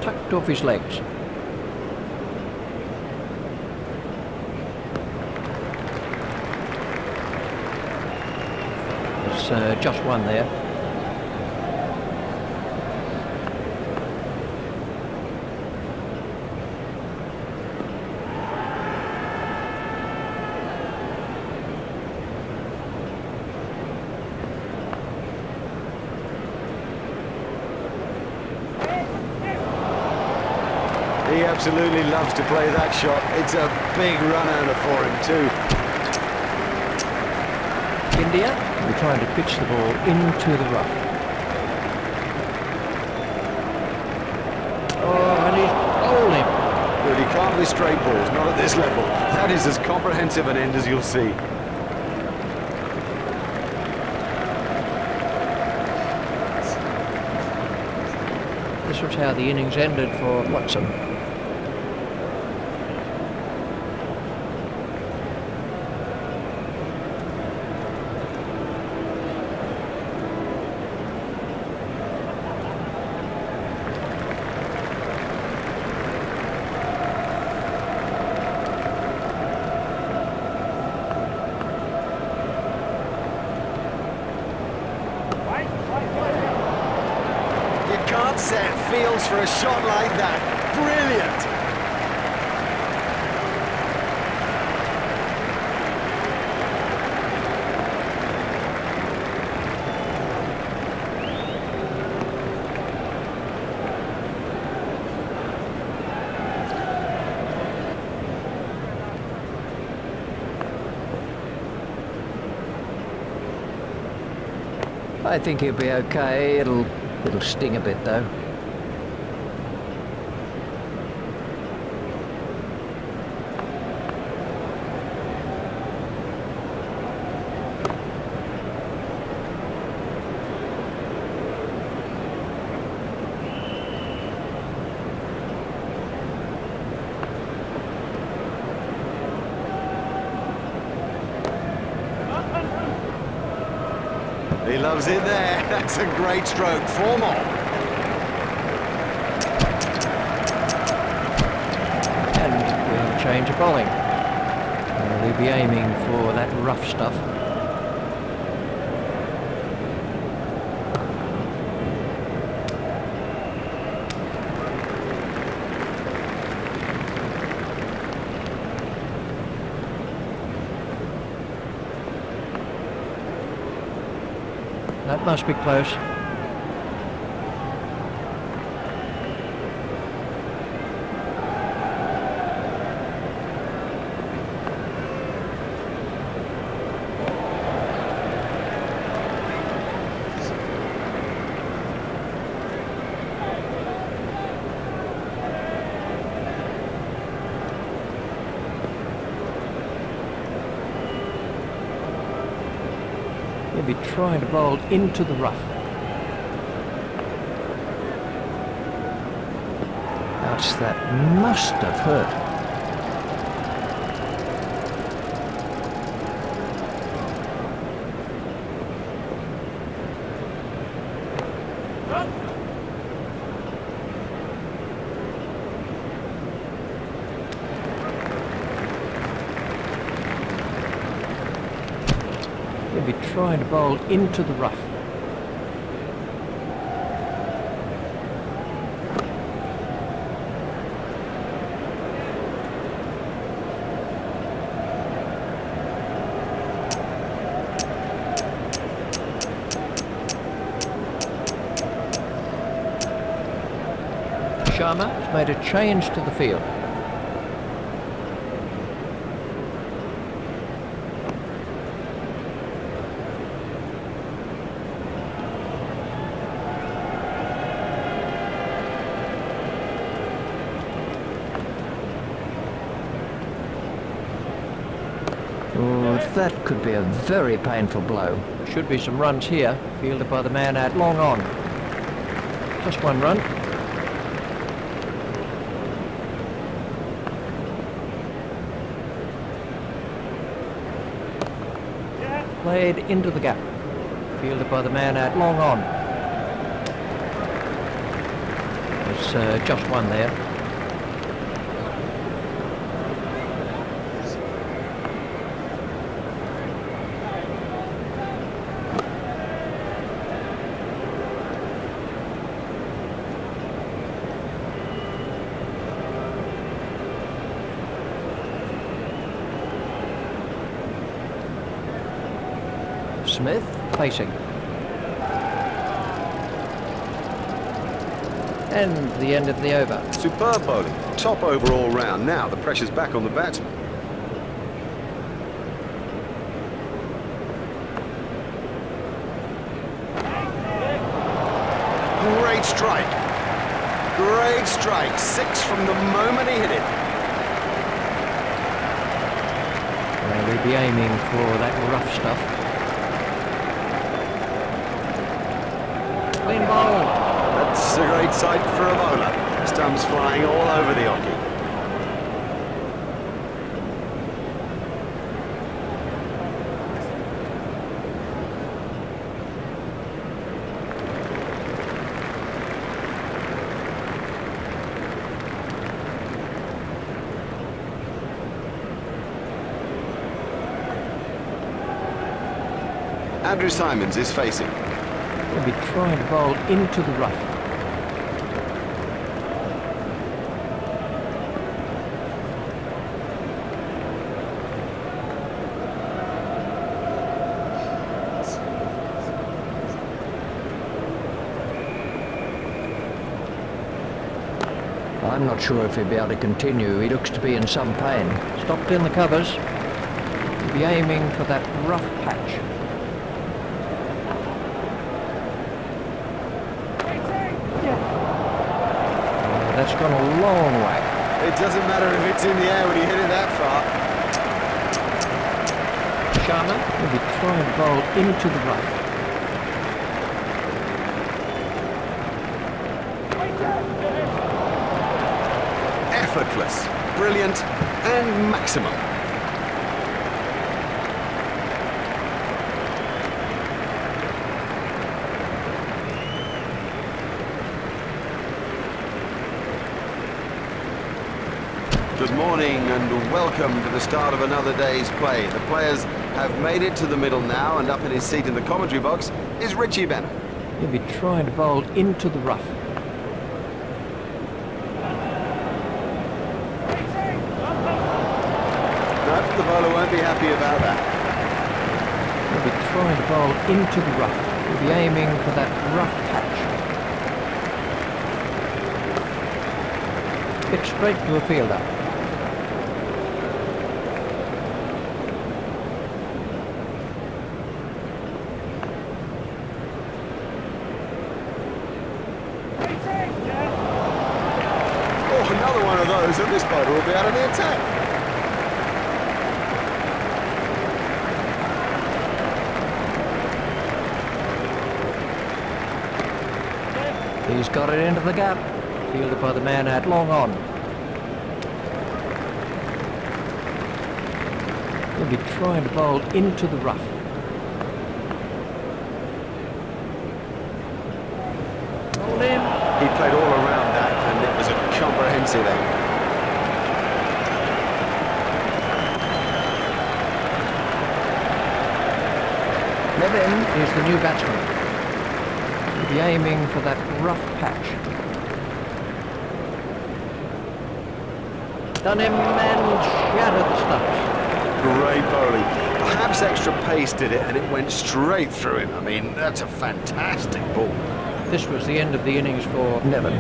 Tucked off his legs. There's just one there. absolutely loves to play that shot. It's a big run-outer for him too. India will be trying to pitch the ball into the rough. Oh, and he's bowled him. But he can't be straight balls, not at this level. That is as comprehensive an end as you'll see. This was how the innings ended for Watson. Can't set fields for a shot like that. Brilliant! I think he'll be okay. It'll sting a bit though. He loves it there. That's a great stroke. 4 more. And we have a change of bowling. We'll be aiming for that rough stuff. That must be close. He'll be trying to bowl into the rough. Ouch, that must have hurt. He'll be trying to bowl into the rough. Sharma has made a change to the field. Oh, that could be a very painful blow. Should be some runs here, fielded by the man out long on. Just one run. Played into the gap, fielded by the man out long on. There's just one there. Smith pacing. And the end of the over. Superb bowling. Top over all round. Now the pressure's back on the batsman. Great strike. Great strike. 6 from the moment he hit it. Well, we'll be aiming for that rough stuff. Clean bowl. That's a great sight for a bowler. Stumps flying all over the hockey. Andrew Simons is facing. We'll be trying to bowl into the rough. I'm not sure if he'll be able to continue. He looks to be in some pain. Stopped in the covers. We'll be aiming for that rough patch. That's gone a long way. It doesn't matter if it's in the air when you hit it that far. Sharma will be trying to bowl into the rough. Effortless, brilliant, and maximum. Good morning and welcome to the start of another day's play. The players have made it to the middle now, and up in his seat in the commentary box is Richie Bennett. He'll be trying to bowl into the rough. No, the bowler won't be happy about that. He'll be trying to bowl into the rough. He'll be aiming for that rough patch. Hit straight to a fielder. Oh, another one of those, and this bowler will be out of the attack. He's got it into the gap. Fielded by the man at long on. He'll be trying to bowl into the rough. Hold him. He played all around that, and it was a comprehensive aim. Levin is the new batsman. He'll be aiming for that rough patch. Done him and shattered the stumps. Great bowling. Perhaps extra pace did it, and it went straight through him. I mean, that's a fantastic ball. This was the end of the innings for Nevin.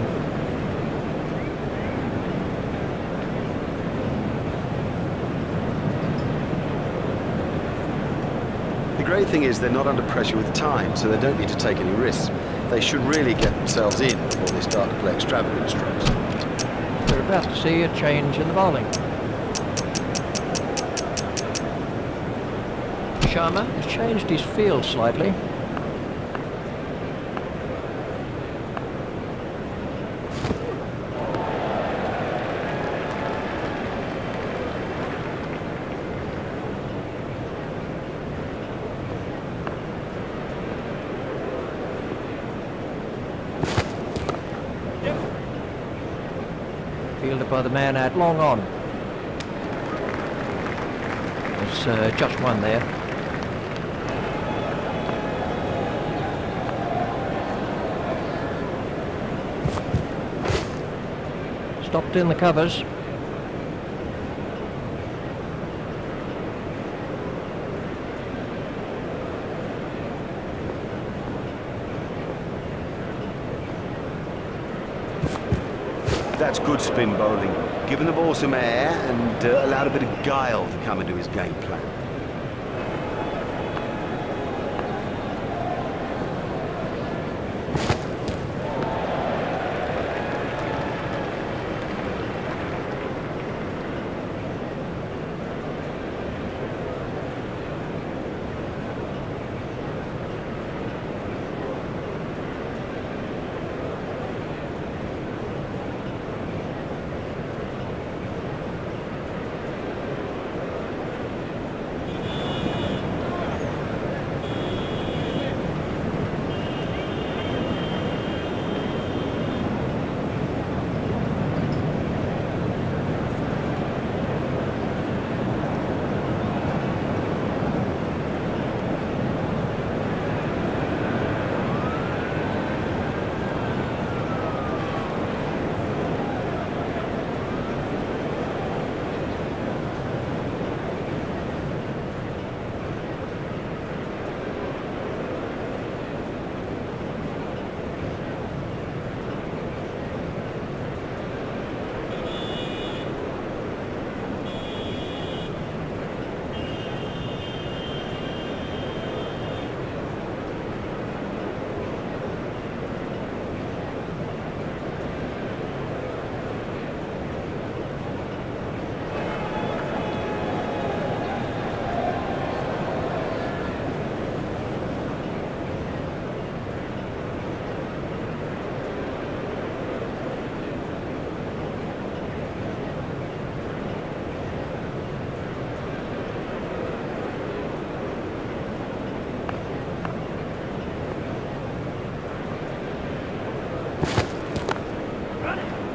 The great thing is they're not under pressure with time, so they don't need to take any risks. They should really get themselves in before they start to play extravagant strokes. We're about to see a change in the bowling. Sharma has changed his field slightly. Fielded by the man at long on. There's just one there. Stopped in the covers. That's good spin bowling. Given the ball some air and allowed a bit of guile to come into his game plan.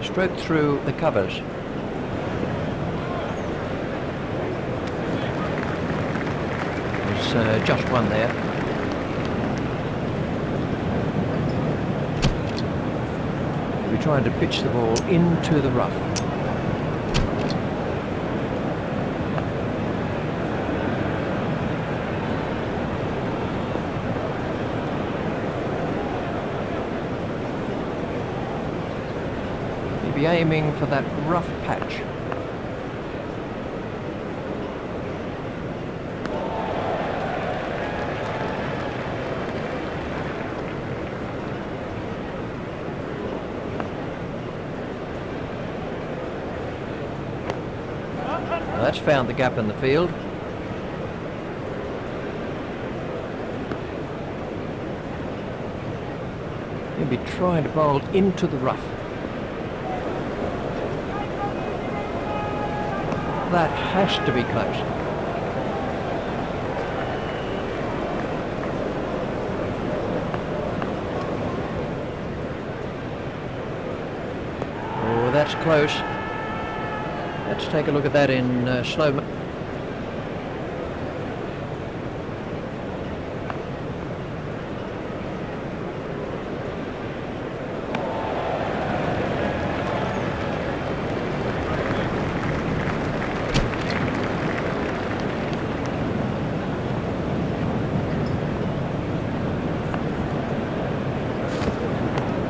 Stroke through the covers. There's just one there. We're trying to pitch the ball into the rough. Be aiming for that rough patch. Well, that's found the gap in the field. He'll be trying to bowl into the rough. That has to be close. Oh, that's close. Let's take a look at that in slow mo.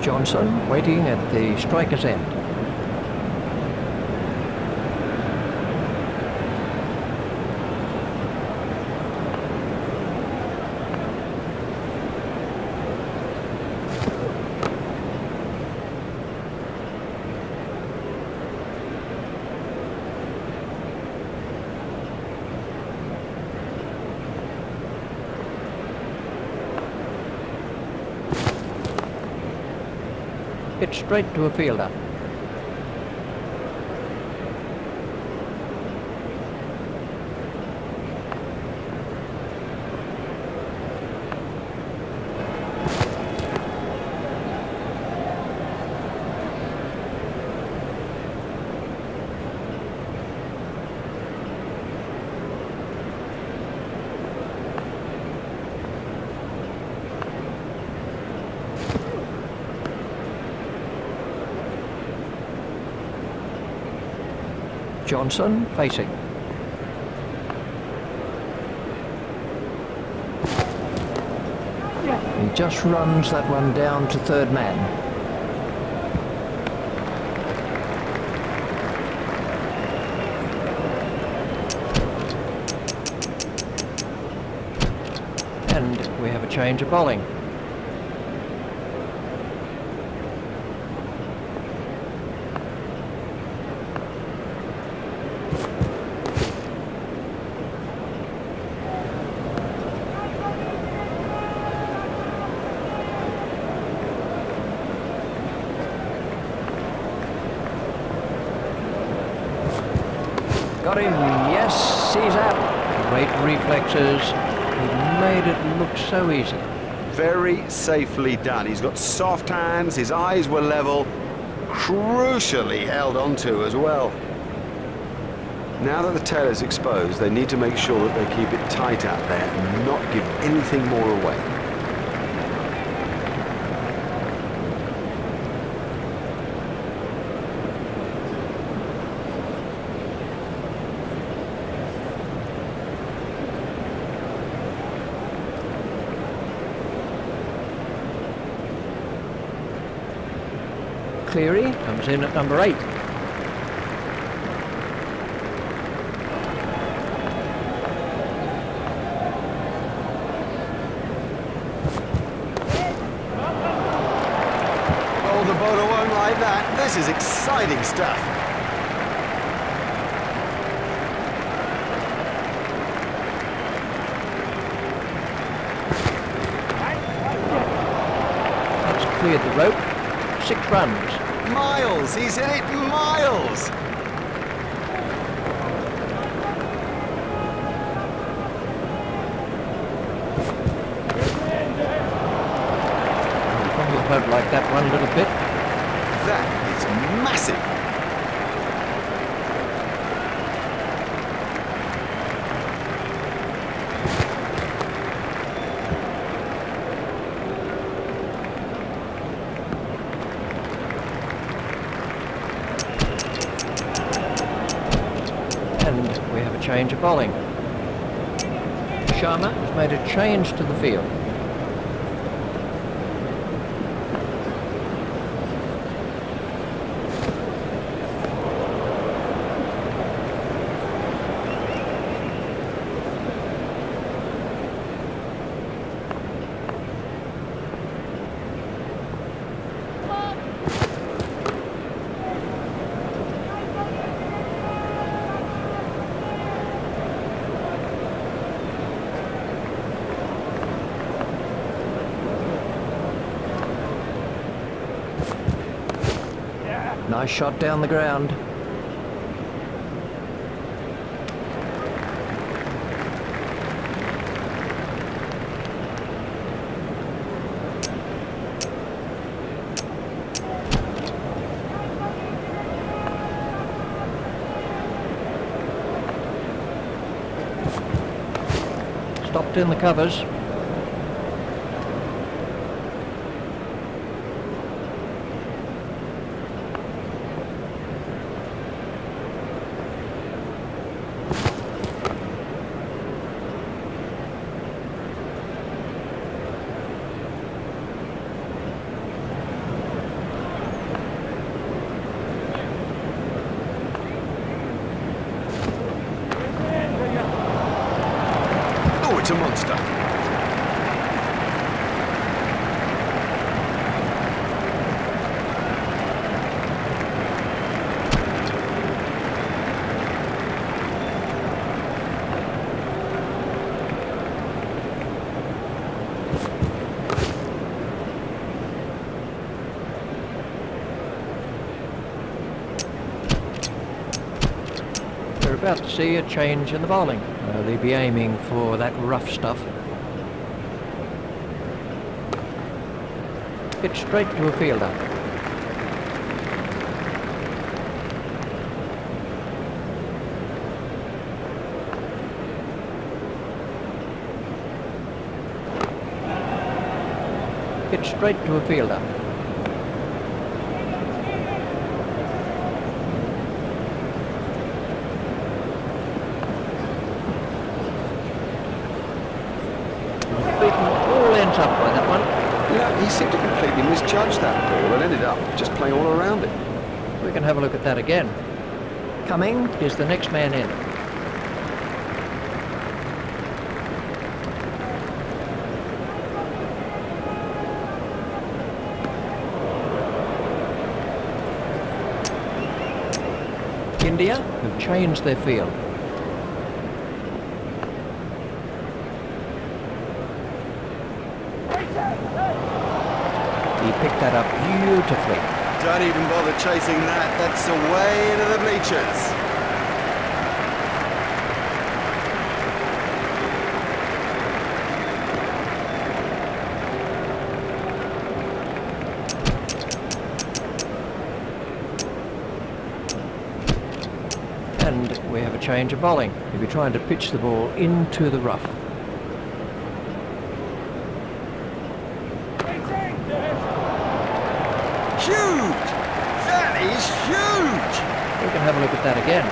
Johnson waiting at the striker's end. Hit straight to a fielder. Johnson facing. He just runs that one down to third man. change of bowling. Got him, yes, he's out. Great reflexes, he made it look so easy. Very safely done. He's got soft hands, his eyes were level, crucially held onto as well. Now that the tail is exposed, they need to make sure that they keep it tight out there and not give anything more away. Cleary comes in at number 8. Oh, the bowler won't like that. This is exciting stuff. That's cleared the rope. 6 runs. Miles, he's in it, Miles! Probably won't like that one a little bit. That is massive. And we have a change of bowling. Sharma has made a change to the field. Nice shot down the ground. Stopped in the covers. Oh, it's a monster. We're about to see a change in the bowling. They'll be aiming for that rough stuff. Hit straight to a fielder. Hit straight to a fielder. All ends up by that one. Yeah, he seemed to completely misjudge that ball and ended up just playing all around it. We can have a look at that again. Coming is the next man in. India have changed their field. He picked that up beautifully. Don't even bother chasing that. That's away to the bleachers. And we have a change of bowling. He'll be trying to pitch the ball into the rough. Huge! That is huge! We can have a look at that again.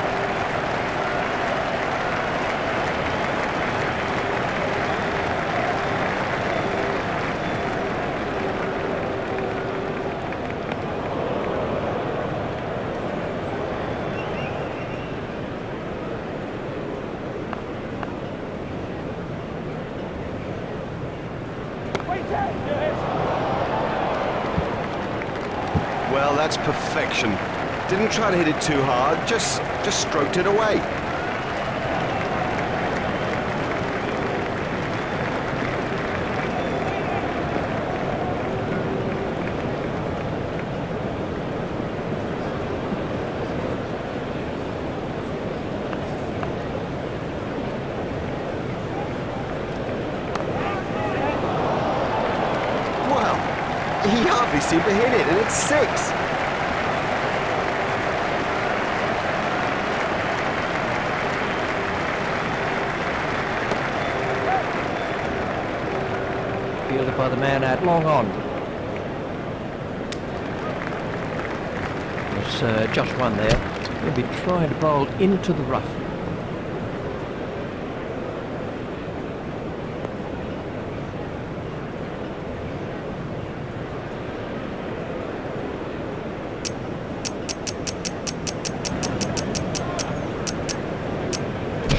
Well, that's perfection. Didn't try to hit it too hard, just stroked it away. He hardly seemed to hit it, and it's 6. Fielded by the man at long on. There's just one there. He'll be trying to bowl into the rough.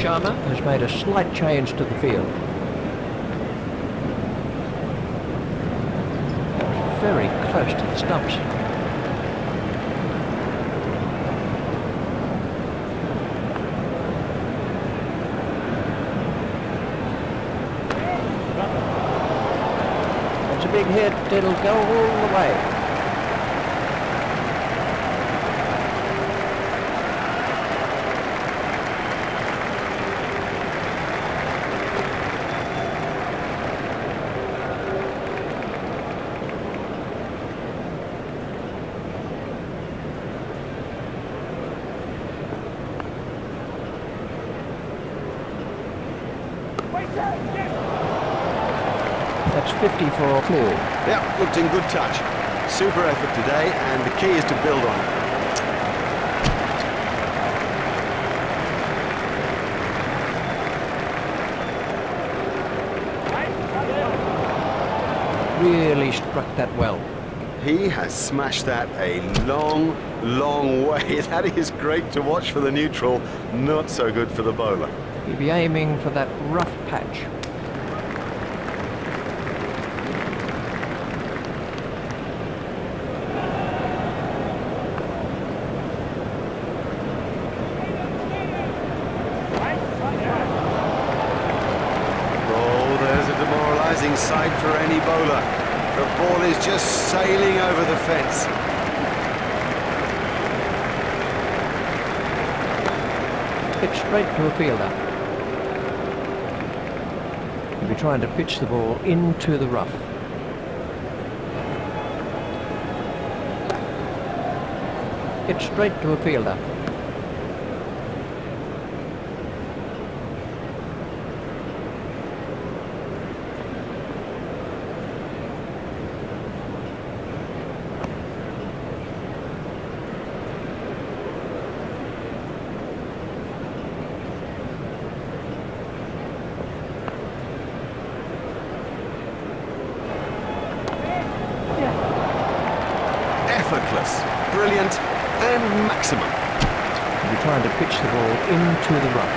Sharma has made a slight change to the field. Very close to the stumps. That's a big hit. It'll go all the way. That's 50 for clear. Yeah, looked in good touch. Super effort today, and the key is to build on it. Really struck that well. He has smashed that a long, long way. That is great to watch for the neutral, not so good for the bowler. He'll be aiming for that rough patch. Oh, there's a demoralising sight for any bowler. The ball is just sailing over the fence. Pitch straight to a fielder. He'll be trying to pitch the ball into the rough. Hit straight to a fielder. Effortless, brilliant, and maximum. He'll be trying to pitch the ball into the rough.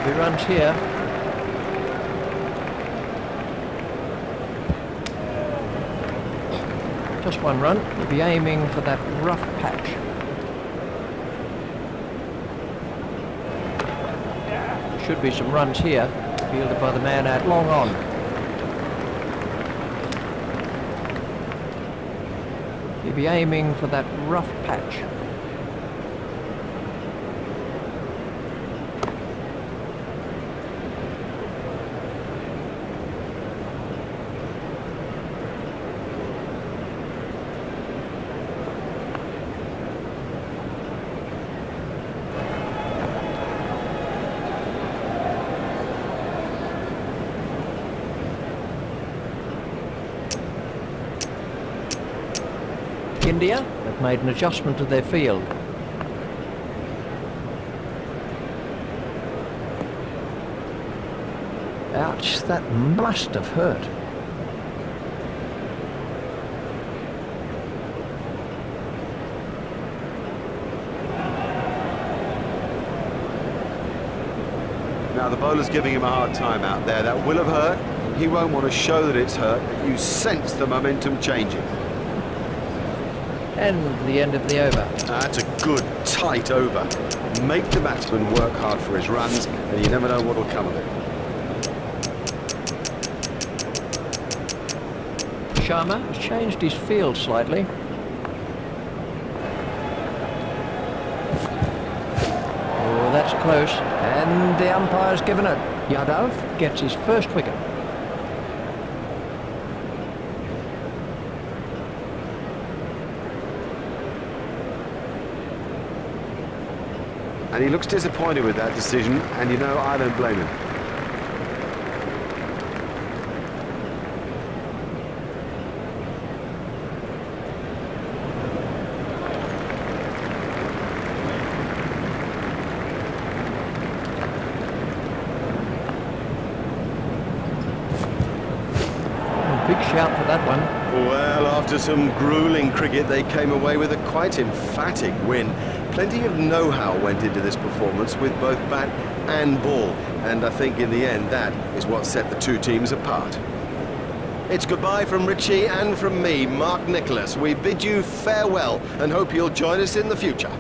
He runs here. Just one run. He'll be aiming for that rough patch. Should be some runs here. Fielded by the man out long on. He'll be aiming for that rough patch. India have made an adjustment to their field. Ouch, that must have hurt. Now the bowler's giving him a hard time out there. That will have hurt. He won't want to show that it's hurt. You sense the momentum changing. And the end of the over. That's a good, tight over. Make the batsman work hard for his runs, and you never know what will come of it. Sharma has changed his field slightly. Oh, that's close. And the umpire's given it. Yadav gets his first wicket. And he looks disappointed with that decision, and you know, I don't blame him. Big shout for that one. Well, after some grueling cricket, they came away with a quite emphatic win. Plenty of know-how went into this performance with both bat and ball, and I think in the end that is what set the two teams apart. It's goodbye from Richie and from me, Mark Nicholas. We bid you farewell and hope you'll join us in the future.